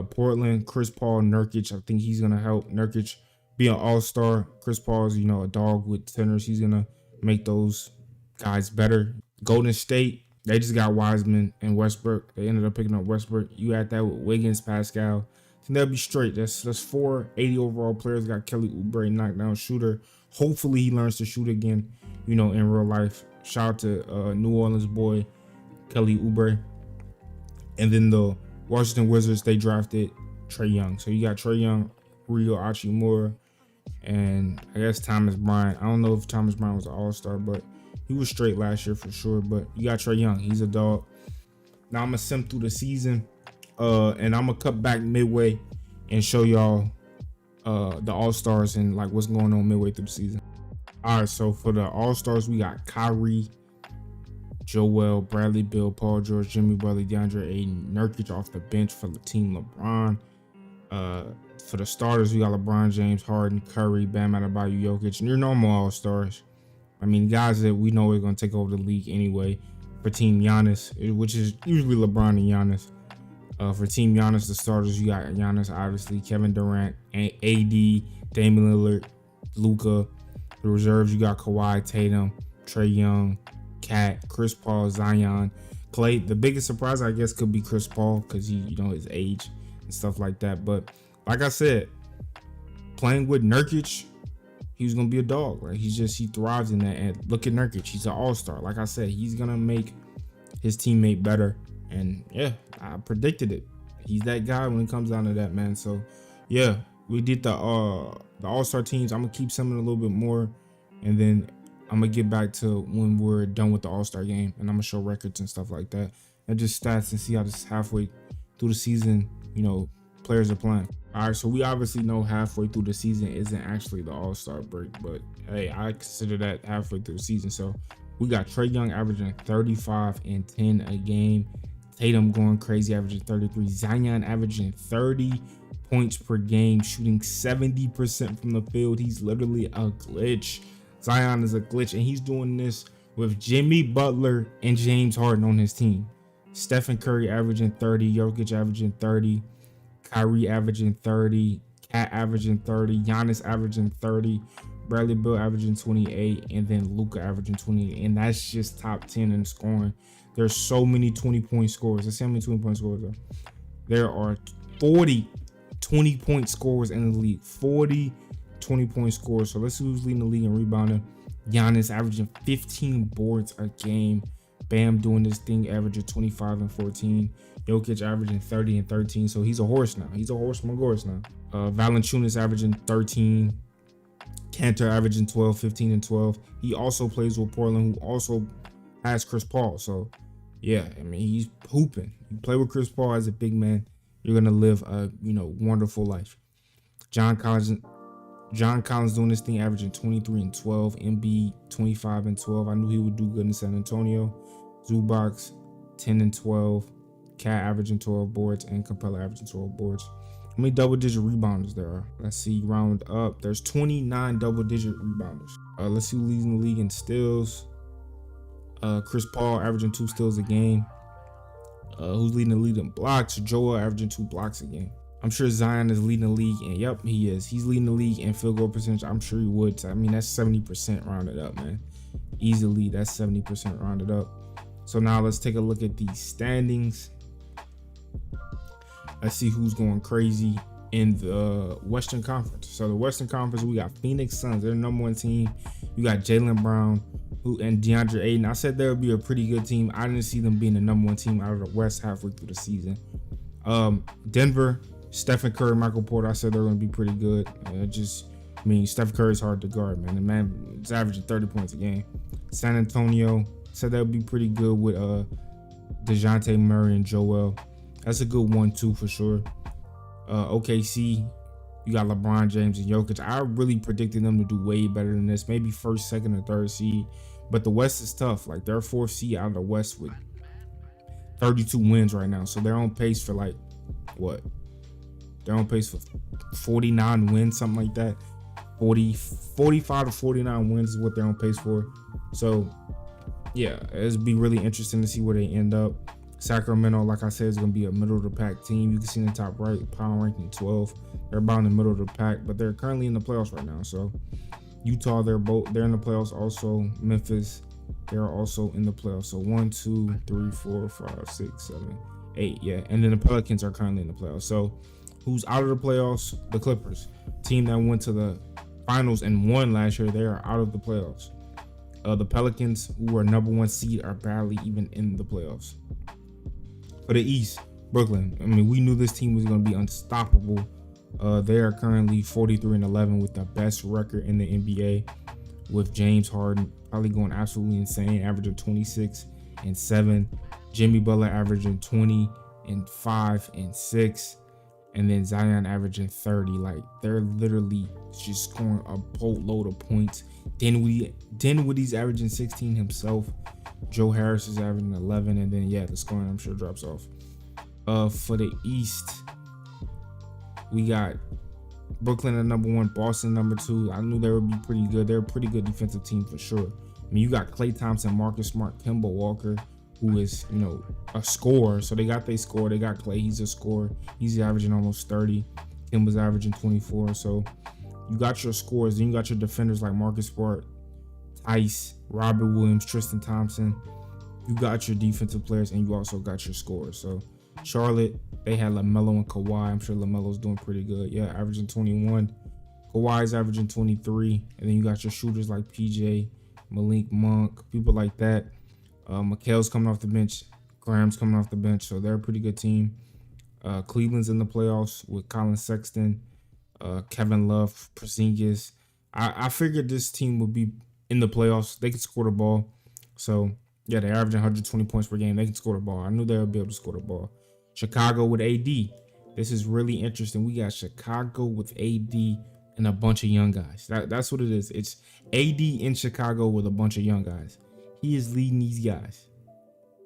Speaker 1: Portland, Chris Paul, Nurkic. I think he's going to help Nurkic be an all-star. Chris Paul's, you know, a dog with centers. He's going to make those guys better. Golden State, they just got Wiseman and Westbrook. They ended up picking up Westbrook. You add that with Wiggins, Pascal. I think that'll be straight. That's 4 80 overall players. Got Kelly Oubre, knockdown shooter. Hopefully he learns to shoot again, you know, in real life. Shout out to New Orleans boy, Kelly Oubre. And then the Washington Wizards, they drafted Trae Young. So you got Trae Young, Ryo Hachimura, and I guess Thomas Bryant. I don't know if Thomas Bryant was an all-star, but He was straight last year for sure, but you got Trae Young. He's a dog. Now I'm gonna sim through the season, and I'm gonna cut back midway and show y'all the All-Stars and like what's going on midway through the season. All right, so for the All-Stars, we got Kyrie, Joel, Bradley, Bill, Paul George, Jimmy Butler, DeAndre Ayton, Nurkic off the bench for the team LeBron. For the starters, we got LeBron, James Harden, Curry, Bam Adebayo, Jokic, and your normal All-Stars. I mean, guys that we know are going to take over the league anyway. For Team Giannis, which is usually LeBron and Giannis. For Team Giannis, the starters, you got Giannis, obviously, Kevin Durant, AD, Damian Lillard, Luka. The reserves, you got Kawhi, Tatum, Trae Young, Cat, Chris Paul, Zion, Clay. The biggest surprise, I guess, could be Chris Paul because his age and stuff like that. But like I said, playing with Nurkic, he was gonna be a dog. Like he thrives in that. And look at Nurkic, he's an all-star. Like I said, he's gonna make his teammate better. And yeah, I predicted it. He's that guy when it comes down to that, man. So yeah, we did the all-star teams. I'm gonna keep some a little bit more, and then I'm gonna get back to when we're done with the all-star game, and I'm gonna show records and stuff like that, and just stats and see how this halfway through the season, players are playing. All right, so we obviously know halfway through the season isn't actually the All-Star break, but hey, I consider that halfway through the season. So we got Trae Young averaging 35 and 10 a game. Tatum going crazy, averaging 33. Zion averaging 30 points per game, shooting 70% from the field. He's literally a glitch. Zion is a glitch, and he's doing this with Jimmy Butler and James Harden on his team. Stephen Curry averaging 30, Jokic averaging 30, Kyrie averaging 30, Cat averaging 30, Giannis averaging 30, Bradley Beal averaging 28, and then Luka averaging 28. And that's just top 10 in scoring. There's so many 20-point scores. Let's see how many 20-point scores are. There are 40 20-point scores in the league. 40 20-point scores. So let's see who's leading the league in rebounding. Giannis averaging 15 boards a game. Bam doing this thing, averaging 25 and 14. Jokic averaging 30 and 13. So he's a horse now. He's a horse now. Valanciunas averaging 13. Cantor averaging 12, 15 and 12. He also plays with Portland, who also has Chris Paul. So yeah, I mean, he's hooping. You play with Chris Paul as a big man, you're gonna live a wonderful life. John Collins doing this thing, averaging 23 and 12. Embiid 25 and 12. I knew he would do good in San Antonio. Zubac 10 and 12. Cat averaging 12 boards, and Capella averaging 12 boards. How many double-digit rebounders there are? Let's see, round up. There's 29 double-digit rebounders. Let's see who leads in the league in steals. Chris Paul averaging 2 steals a game. Who's leading the league in blocks? Joel averaging 2 blocks a game. I'm sure Zion is leading the league, and yep, he is. He's leading the league in field goal percentage. I'm sure he would. I mean, that's 70% rounded up, man. Easily, that's 70% rounded up. So now let's take a look at these standings. Let's see who's going crazy in the Western Conference. So the Western Conference, we got Phoenix Suns. They're the number 1 team. You got Jaylen Brown and DeAndre Ayton. I said there would be a pretty good team. I didn't see them being the number 1 team out of the West halfway through the season. Denver, Stephen Curry, Michael Porter. I said they're going to be pretty good. Stephen Curry is hard to guard, man. The man is averaging 30 points a game. San Antonio, said that would be pretty good with DeJounte Murray and Joel. That's a good 1-2 for sure. OKC, you got LeBron James and Jokic. I really predicted them to do way better than this. Maybe first, second, or third seed. But the West is tough. Like, they're 4th seed out of the West with 32 wins right now. So they're on pace for they're on pace for 49 wins, something like that. 45 to 49 wins is what they're on pace for. So yeah, it'll be really interesting to see where they end up. Sacramento, like I said, is going to be a middle of the pack team. You can see in the top right, power ranking 12. They're about in the middle of the pack, but they're currently in the playoffs right now. So Utah, they're in the playoffs. Also Memphis, they're also in the playoffs. So 1, 2, 3, 4, 5, 6, 7, 8. Yeah, and then the Pelicans are currently in the playoffs. So who's out of the playoffs? The Clippers, team that went to the finals and won last year. They are out of the playoffs. The Pelicans, who were number 1 seed, are barely even in the playoffs. For the East, Brooklyn. I mean, we knew this team was going to be unstoppable. They are currently 43 and 11 with the best record in the NBA, with James Harden probably going absolutely insane, averaging 26 and 7. Jimmy Butler averaging 20 and 5 and 6. And then Zion averaging 30. Like, they're literally just scoring a boatload of points. Dinwiddie's averaging 16 himself. Joe Harris is averaging 11. And then, yeah, the scoring, I'm sure, drops off. For the East, we got Brooklyn at number 1, Boston number 2. I knew they would be pretty good. They're a pretty good defensive team for sure. I mean, you got Klay Thompson, Marcus Smart, Kemba Walker, who is, you know, a scorer. So they got their score. They got Klay. He's a scorer. He's averaging almost 30. Kemba's averaging 24. So you got your scores. Then you got your defenders like Marcus Smart, Tice, Robert Williams, Tristan Thompson. You got your defensive players, and you also got your scores. So Charlotte, they had LaMelo and Kawhi. I'm sure LaMelo's doing pretty good. Yeah, averaging 21. Kawhi's averaging 23. And then you got your shooters like PJ, Malik Monk, people like that. Mikal's coming off the bench. Graham's coming off the bench. So they're a pretty good team. Cleveland's in the playoffs with Colin Sexton, Kevin Love, Porzingis. I figured this team would be in the playoffs. They could score the ball. So, yeah, they're averaging 120 points per game. They can score the ball. I knew they would be able to score the ball. Chicago with AD. This is really interesting. We got Chicago with AD and a bunch of young guys. That's what it is. It's AD in Chicago with a bunch of young guys. He is leading these guys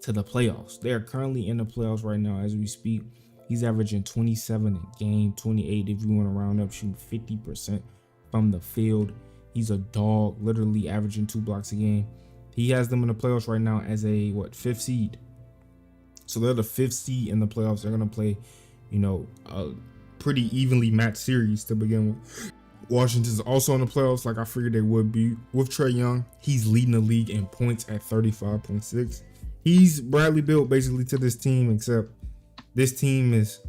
Speaker 1: to the playoffs. They are currently in the playoffs right now as we speak. He's averaging 27 a game, 28 if you want to round up, shooting 50% from the field. He's a dog, literally averaging 2 blocks a game. He has them in the playoffs right now as a, 5th seed. So they're the 5th seed in the playoffs. They're going to play, you know, a pretty evenly matched series to begin with. Washington's also in the playoffs like I figured they would be. With Trae Young, he's leading the league in points at 35.6. He's Bradley Beal basically to this team, except this team is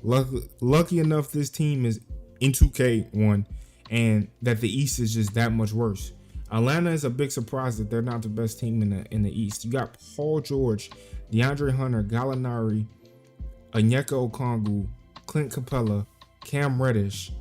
Speaker 1: lucky enough this team is in 2K1 and that the East is just that much worse. Atlanta is a big surprise that they're not the best team in the East. You got Paul George, DeAndre Hunter, Gallinari, Onyeka Okongwu, Clint Capella, Cam Reddish.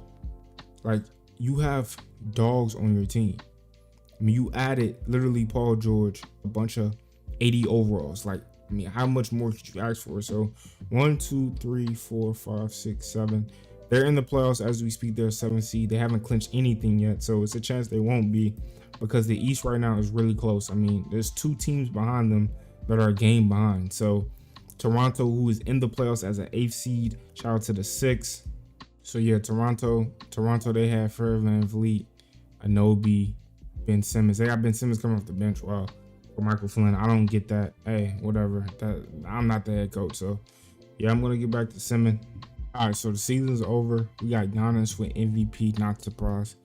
Speaker 1: Like, you have dogs on your team. I mean, you added literally Paul George, a bunch of 80 overalls. Like, I mean, how much more could you ask for? So 1, 2, 3, 4, 5, 6, 7. They're in the playoffs as we speak. They're 7th seed. They haven't clinched anything yet, so it's a chance they won't be because the East right now is really close. I mean, there's 2 teams behind them that are a game behind. So Toronto, who is in the playoffs as an 8th seed, shout out to the 6th. So yeah, Toronto, they have Fred VanVleet, Anobi, Ben Simmons. They got Ben Simmons coming off the bench. Wow. For Michael Flynn, I don't get that. Hey, whatever. I'm not the head coach, so yeah, I'm gonna get back to Simmons. All right, so the season's over. We got Giannis with MVP. Not surprised.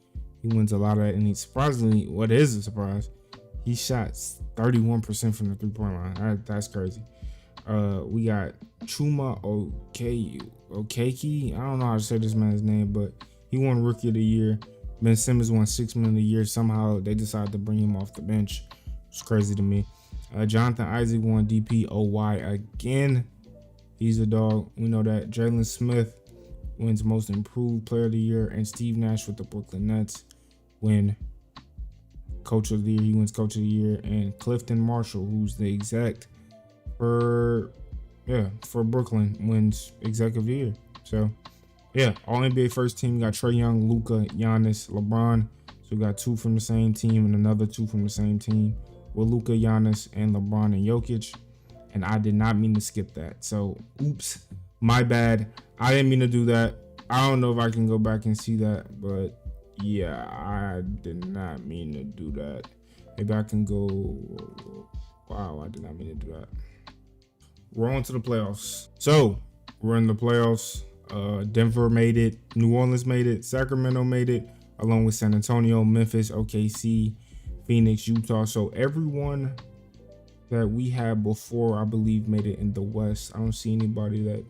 Speaker 1: He wins a lot of that, and he surprisingly, what is a surprise? He shot 31% from the 3-point line. That's crazy. We got Chuma Okeke. I don't know how to say this man's name, but he won Rookie of the Year. Ben Simmons won 6 Man of the Year. Somehow they decided to bring him off the bench. It's crazy to me. Jonathan Isaac won DPOY again. He's a dog. We know that. Jalen Smith wins Most Improved Player of the Year, and Steve Nash with the Brooklyn Nets win Coach of the Year. He wins Coach of the Year, and Clifton Marshall, who's the exec for Brooklyn, wins Exec of the Year. So yeah, all NBA first team. We got Trae Young, Luka, Giannis, LeBron. So we got 2 from the same team and another 2 from the same team with Luka, Giannis, and LeBron and Jokic. And I did not mean to skip that. So oops, my bad. I didn't mean to do that. I don't know if I can go back and see that, but yeah, I did not mean to do that. Maybe I can go. Wow, I did not mean to do that. We're on to the playoffs. So we're in the playoffs. Denver made it. New Orleans made it. Sacramento made it, along with San Antonio, Memphis, OKC, Phoenix, Utah. So everyone that we had before, I believe, made it in the West. I don't see anybody that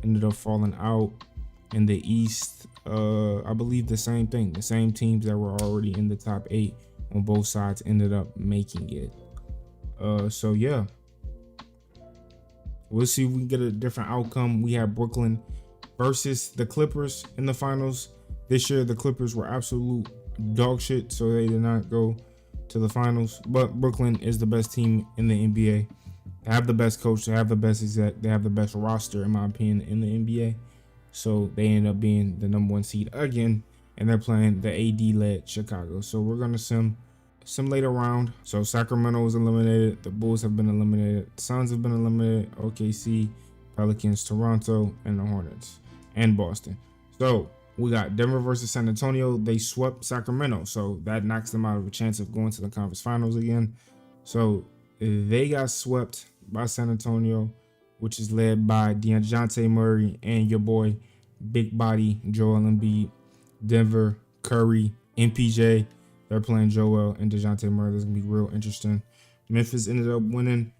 Speaker 1: ended up falling out. In the East, I believe the same thing. The same teams that were already in the top 8 on both sides ended up making it. So yeah, we'll see if we can get a different outcome. We have Brooklyn versus the Clippers in the finals. This year, the Clippers were absolute dog shit, so they did not go to the finals. But Brooklyn is the best team in the NBA. They have the best coach. They have the best exec. They have the best roster, in my opinion, in the NBA. So they end up being the #1 seed again, and they're playing the AD-led Chicago. So we're gonna simulate a round. So Sacramento is eliminated. The Bulls have been eliminated. The Suns have been eliminated. OKC, Pelicans, Toronto, and the Hornets, and Boston. So we got Denver versus San Antonio. They swept Sacramento, so that knocks them out of a chance of going to the conference finals again. So they got swept by San Antonio, which is led by DeJounte Murray and your boy, big body Joel Embiid. Denver, Curry, MPJ. They're playing Joel and DeJounte Murray. This is going to be real interesting. Memphis ended up winning,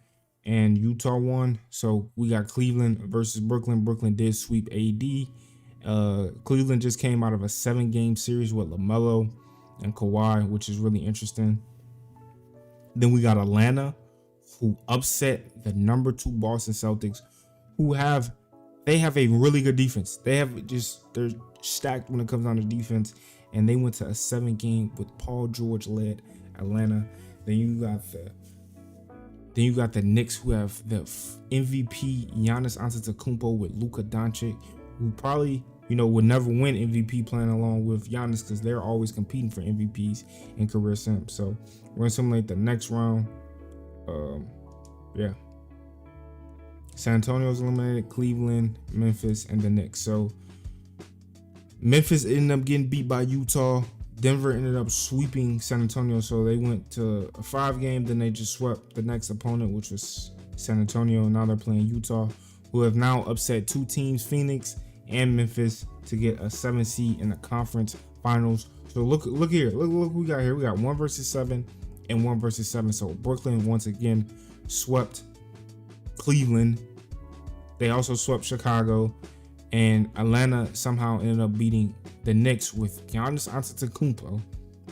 Speaker 1: and Utah won. So we got Cleveland versus Brooklyn. Brooklyn did sweep AD. Cleveland just came out of a 7-game series with LaMelo and Kawhi, which is really interesting. Then we got Atlanta, who upset the #2 Boston Celtics, they have a really good defense. They're stacked when it comes down to defense, and they went to a 7-game with Paul George led Atlanta. Then you got the Knicks, who have the MVP Giannis Antetokounmpo with Luka Doncic, who probably would never win MVP playing along with Giannis, because they're always competing for MVPs and career sims. So we're gonna simulate the next round. San Antonio's eliminated, Cleveland, Memphis, and the Knicks. So Memphis ended up getting beat by Utah. Denver ended up sweeping San Antonio, so they went to a 5-game. Then they just swept the next opponent, which was San Antonio. Now they're playing Utah, who have now upset 2 teams, Phoenix and Memphis, to get a 7 seed in the conference finals. So look here. Look what we got here. We got 1 versus 7 and 1 versus 7. So Brooklyn once again swept Cleveland. They also swept Chicago, and Atlanta somehow ended up beating the Knicks with Giannis Antetokounmpo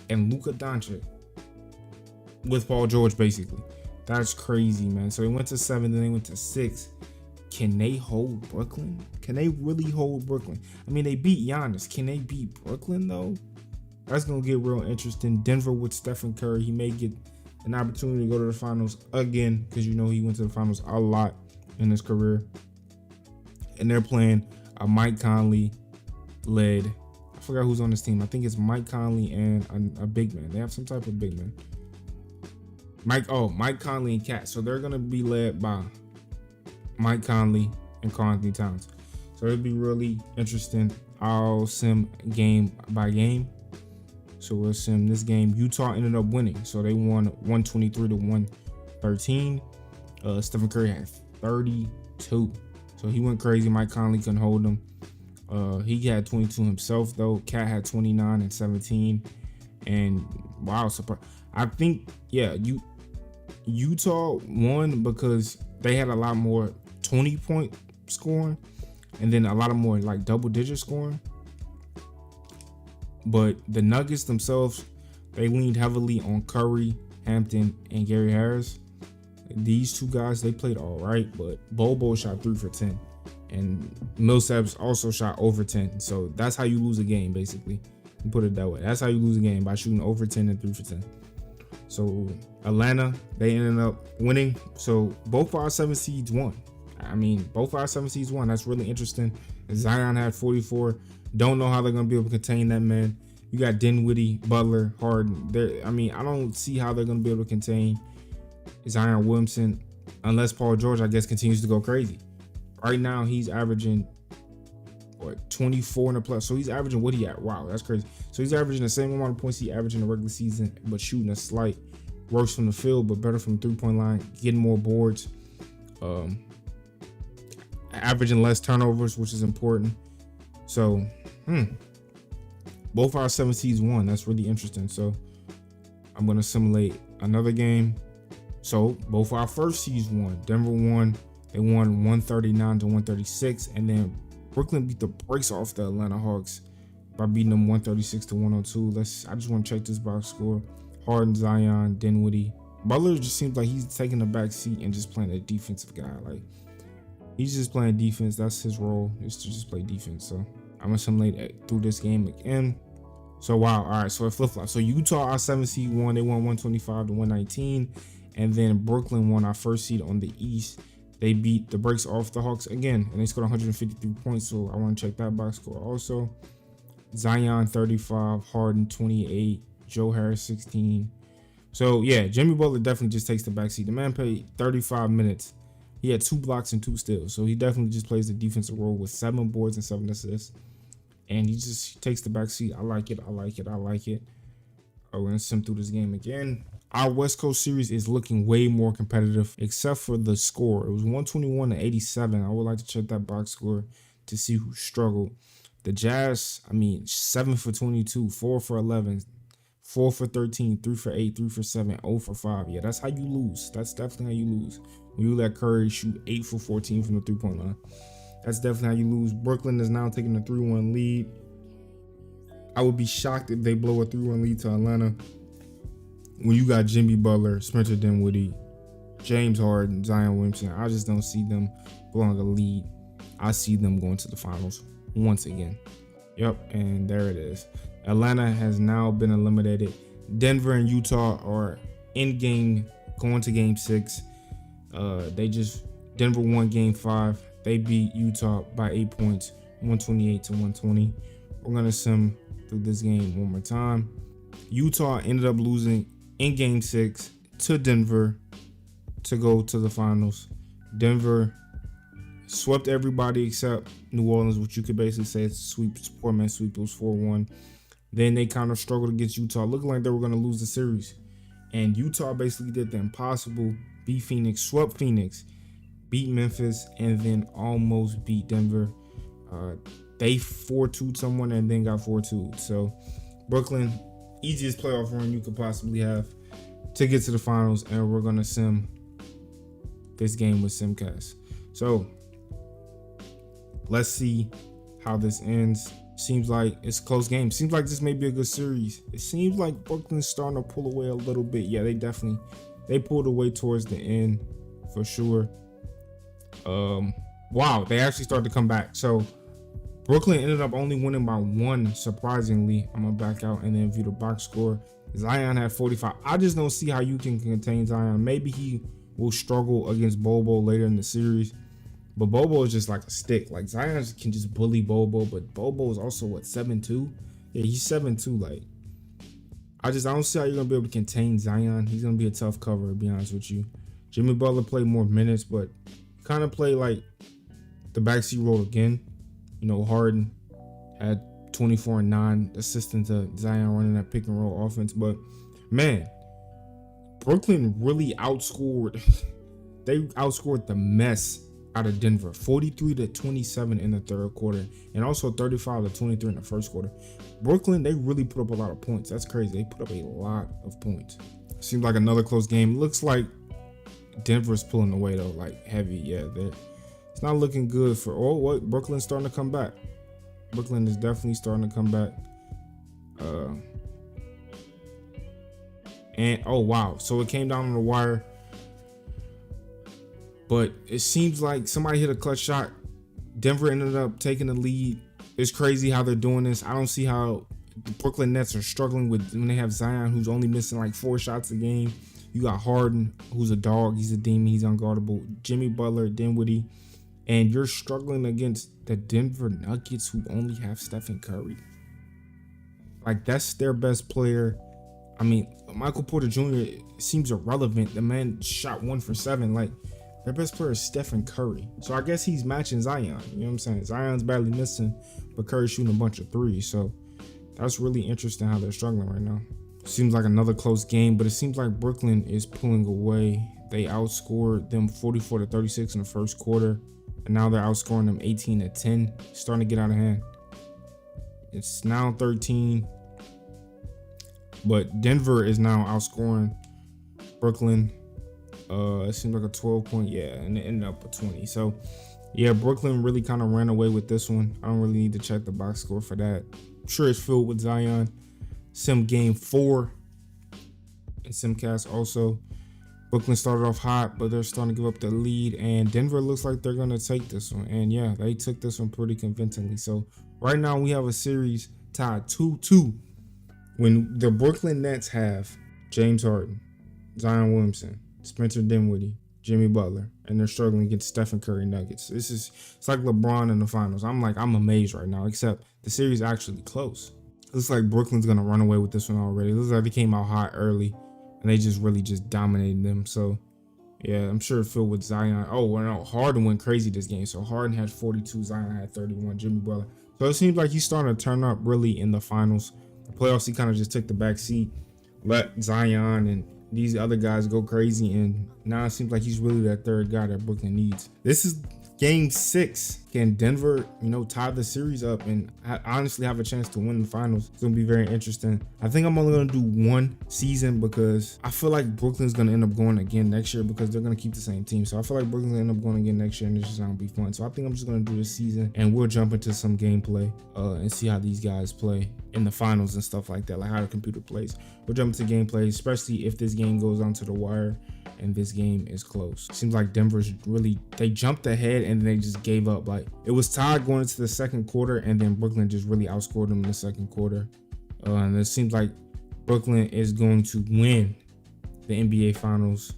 Speaker 1: and Luka Doncic with Paul George, basically. That's crazy, man. So they went to 7, then they went to 6. Can they hold Brooklyn? Can they really hold Brooklyn? I mean, they beat Giannis. Can they beat Brooklyn, though? That's going to get real interesting. Denver with Stephen Curry. He may get an opportunity to go to the finals again, because he went to the finals a lot in his career. And they're playing a Mike Conley led, I forgot who's on this team. I think it's Mike Conley and a big man. They have some type of big man. Mike Conley and Cat. So they're going to be led by Mike Conley and Karl Anthony Towns. So it'll be really interesting. I'll sim game by game. So we'll sim this game. Utah ended up winning. So they won 123 to 113. Stephen Curry had 32. So he went crazy. Mike Conley couldn't hold him. He had 22 himself, though. Cat had 29 and 17. And wow, I think, Utah won because they had a lot more 20-point scoring, and then a lot of more like double-digit scoring. But the Nuggets themselves, they leaned heavily on Curry, Hampton, and Gary Harris. These 2 guys, they played all right, but Bobo shot 3 for 10, and Millsaps also shot over 10. So that's how you lose a game, basically. You put it that way. That's how you lose a game, by shooting over 10 and 3 for 10. So Atlanta, they ended up winning. So both our 7 seeds won. That's really interesting. Zion had 44. Don't know how they're going to be able to contain that man. You got Dinwiddie, Butler, Harden. I don't see how they're going to be able to contain Zion Williamson unless Paul George, I guess, continues to go crazy. Right now, he's averaging 24 in the plus. So he's averaging what he at? Wow, that's crazy. So he's averaging the same amount of points he averaged in the regular season, but shooting a slight worse from the field, but better from the 3-point line, getting more boards, averaging less turnovers, which is important. So, both our 7 seeds won. That's really interesting. So I'm going to simulate another game. So both our first seeds won. Denver won. They won 139 to 136. And then Brooklyn beat the brakes off the Atlanta Hawks by beating them 136 to 102. I just want to check this box score. Harden, Zion, Dinwiddie. Butler just seems like he's taking the back seat and just playing a defensive guy. Like, he's just playing defense. That's his role, is to just play defense. So I'm gonna simulate through this game again. So wow, all right, so it flip-flop. So Utah, our 7th seed, won. They won 125 to 119. And then Brooklyn won, our 1st seed on the East. They beat the brakes off the Hawks again, and they scored 153 points. So I want to check that box score also. Zion 35, Harden 28, Joe Harris 16. So yeah, Jimmy Butler definitely just takes the backseat. The man played 35 minutes. He had 2 blocks and 2 steals. So he definitely just plays the defensive role with 7 boards and 7 assists. And he just takes the backseat. I like it. I like it. I like it. We're going to sim through this game again. Our West Coast series is looking way more competitive, except for the score. It was 121 to 87. I would like to check that box score to see who struggled. The Jazz, 7 for 22, 4 for 11, 4 for 13, 3 for 8, 3 for 7, 0 for 5. Yeah, that's how you lose. That's definitely how you lose. When you let Curry shoot 8 for 14 from the 3-point line. That's definitely how you lose. Brooklyn is now taking a 3-1 lead. I would be shocked if they blow a 3-1 lead to Atlanta. When you got Jimmy Butler, Spencer Dinwiddie, James Harden, Zion Williamson, I just don't see them blowing a lead. I see them going to the finals once again. Yep, and there it is. Atlanta has now been eliminated. Denver and Utah are in game, going to game 6. Denver won game 5. They beat Utah by 8 points, 128 to 120. We're gonna sim through this game one more time. Utah ended up losing in game 6 to Denver to go to the finals. Denver swept everybody except New Orleans, which you could basically say it's a sweep, poor man sweep. It was 4-1. Then they kind of struggled against Utah, looking like they were going to lose the series. And Utah basically did the impossible, beat Phoenix, swept Phoenix, beat Memphis, and then almost beat Denver. They 4-2'd someone and then got 4-2'd. So Brooklyn, easiest playoff run you could possibly have to get to the finals, and we're going to sim this game with Simcast. So let's see how this ends. Seems like it's a close game. Seems like this may be a good series. It seems like Brooklyn's starting to pull away a little bit. Yeah, they pulled away towards the end for sure. Wow, they actually started to come back. So Brooklyn ended up only winning by 1, surprisingly. I'm gonna back out and then view the box score. Zion had 45. I just don't see how you can contain Zion. Maybe he will struggle against Bobo later in the series. But Bobo is just like a stick. Like Zion can just bully Bobo, but Bobo is also 7'2". Yeah, he's 7'2". Like I don't see how you're gonna be able to contain Zion. He's gonna be a tough cover, to be honest with you. Jimmy Butler played more minutes, but kind of played like the backseat role again. You know, Harden had 24 and 9, assisting to Zion running that pick and roll offense. But man, Brooklyn really outscored. They outscored the mess out of Denver, 43-27 in the third quarter, and also 35-23 in the first quarter. Brooklyn, they really put up a lot of points. That's crazy. They put up a lot of points. Seems like another close game. Looks like Denver's pulling away though, like heavy. Yeah, it's not looking good for. Oh, what? Brooklyn's starting to come back. Brooklyn is definitely starting to come back. And oh wow, so it came down on the wire. But it seems like somebody hit a clutch shot. Denver ended up taking the lead. It's crazy how they're doing this. I don't see how the Brooklyn Nets are struggling with when they have Zion, who's only missing like 4 shots a game. You got Harden, who's a dog. He's a demon. He's unguardable. Jimmy Butler, Dinwiddie. And you're struggling against the Denver Nuggets, who only have Stephen Curry. Like, that's their best player. I mean, Michael Porter Jr. seems irrelevant. The man shot 1 for 7. Like, their best player is Stephen Curry. So I guess he's matching Zion. You know what I'm saying? Zion's badly missing, but Curry's shooting a bunch of threes. So that's really interesting how they're struggling right now. Seems like another close game, but it seems like Brooklyn is pulling away. They outscored them 44-36 in the first quarter, and now they're outscoring them 18-10. Starting to get out of hand. It's now 13, but Denver is now outscoring Brooklyn. It seems like a 12-point, yeah, and it ended up with 20. So, yeah, Brooklyn really kind of ran away with this one. I don't really need to check the box score for that. I'm sure it's filled with Zion. Sim game 4 and Simcast also. Brooklyn started off hot, but they're starting to give up the lead, and Denver looks like they're going to take this one. And yeah, they took this one pretty convincingly. So right now we have a series tied 2-2 When the Brooklyn Nets have James Harden, Zion Williamson, Spencer Dinwiddie, Jimmy Butler, and they're struggling against Stephen Curry Nuggets. It's like LeBron in the finals. I'm amazed right now, except the series actually close. Looks like Brooklyn's gonna run away with this one already. It looks like they came out hot early and they just really dominated them. So yeah, I'm sure it filled with Zion. Oh, well, no, Harden went crazy this game. So Harden had 42, Zion had 31, Jimmy Butler. So it seems like he's starting to turn up really in the finals. The playoffs, he kind of just took the back seat, let Zion and these other guys go crazy, and now it seems like he's really that third guy that Brooklyn needs. This is game 6. Can Denver, tie the series up and honestly have a chance to win the finals? It's gonna be very interesting. I think I'm only gonna do one season because I feel like Brooklyn's gonna end up going again next year because they're gonna keep the same team. So I feel like Brooklyn's gonna end up going again next year, and it's just not gonna be fun. So I think I'm just gonna do this season, and we'll jump into some gameplay and see how these guys play in the finals and stuff like that, like how the computer plays. We'll jump into gameplay, especially if this game goes on to the wire and this game is close. Seems like Denver's they jumped ahead and then they just gave up. Like, it was tied going into the second quarter, and then Brooklyn just really outscored them in the second quarter. And it seems like Brooklyn is going to win the NBA Finals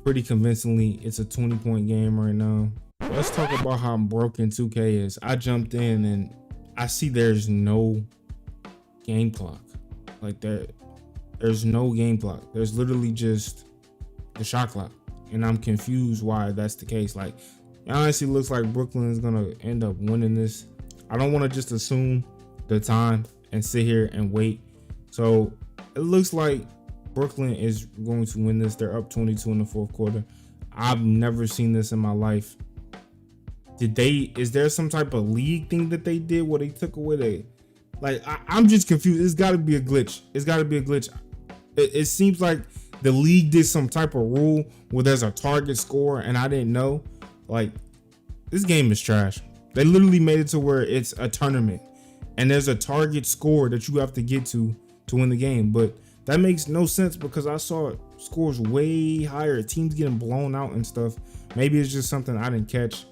Speaker 1: pretty convincingly. It's a 20-point game right now. Let's talk about how broken 2K is. I jumped in and I see there's no game clock. Like, there's no game clock. There's literally just the shot clock, and I'm confused why that's the case. Like, it honestly looks like Brooklyn is gonna end up winning this. I don't want to just assume the time and sit here and wait. So it looks like Brooklyn is going to win this. They're up 22 in the fourth quarter. I've never seen this in my life. Is there some type of league thing that they did where they took away I'm just confused. It's got to be a glitch. It seems like the league did some type of rule where there's a target score, and I didn't know. Like, this game is trash. They literally made it to where it's a tournament and there's a target score that you have to get to win the game. But that makes no sense because I saw scores way higher, teams getting blown out and stuff. Maybe it's just something I didn't catch.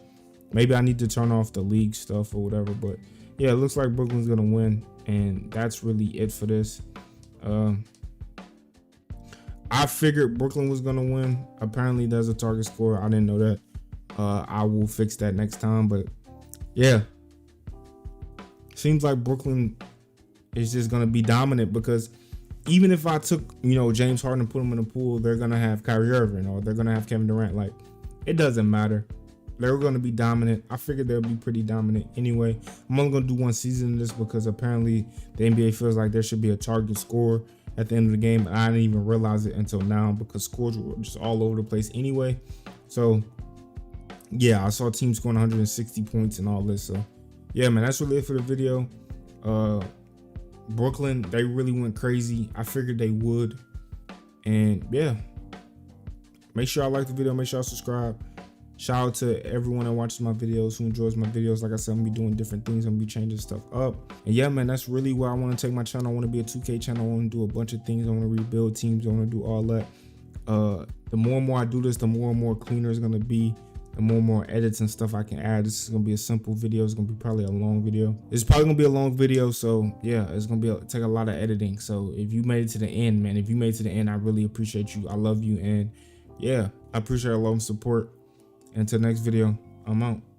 Speaker 1: Maybe I need to turn off the league stuff or whatever. But yeah, it looks like Brooklyn's gonna win, and that's really it for this. I figured Brooklyn was gonna win. Apparently there's a target score. I didn't know that. I will fix that next time. But yeah, seems like Brooklyn is just gonna be dominant, because even if I took James Harden and put him in the pool, they're gonna have Kyrie Irving or they're gonna have Kevin Durant. Like, it doesn't matter. They're gonna be dominant. I figured they'll be pretty dominant anyway. I'm only gonna do one season of this because apparently the NBA feels like there should be a target score at the end of the game. I didn't even realize it until now because scores were just all over the place anyway. So yeah, I saw teams scoring 160 points and all this. So yeah, man, that's really it for the video. Brooklyn, they really went crazy. I figured they would. And yeah, make sure y'all like the video. Make sure y'all subscribe. Shout out to everyone that watches my videos, who enjoys my videos. Like I said, I'm gonna be doing different things. I'm gonna be changing stuff up. And yeah, man, that's really where I want to take my channel. I want to be a 2K channel. I want to do a bunch of things. I want to rebuild teams. I want to do all that. The more and more I do this, the more and more cleaner it's gonna be. The more and more edits and stuff I can add. This is gonna be a simple video. It's gonna be probably a long video. It's probably gonna be a long video. So yeah, it's gonna take a lot of editing. So if you made it to the end, man, I really appreciate you. I love you, and yeah, I appreciate your love and support. Until next video, I'm out.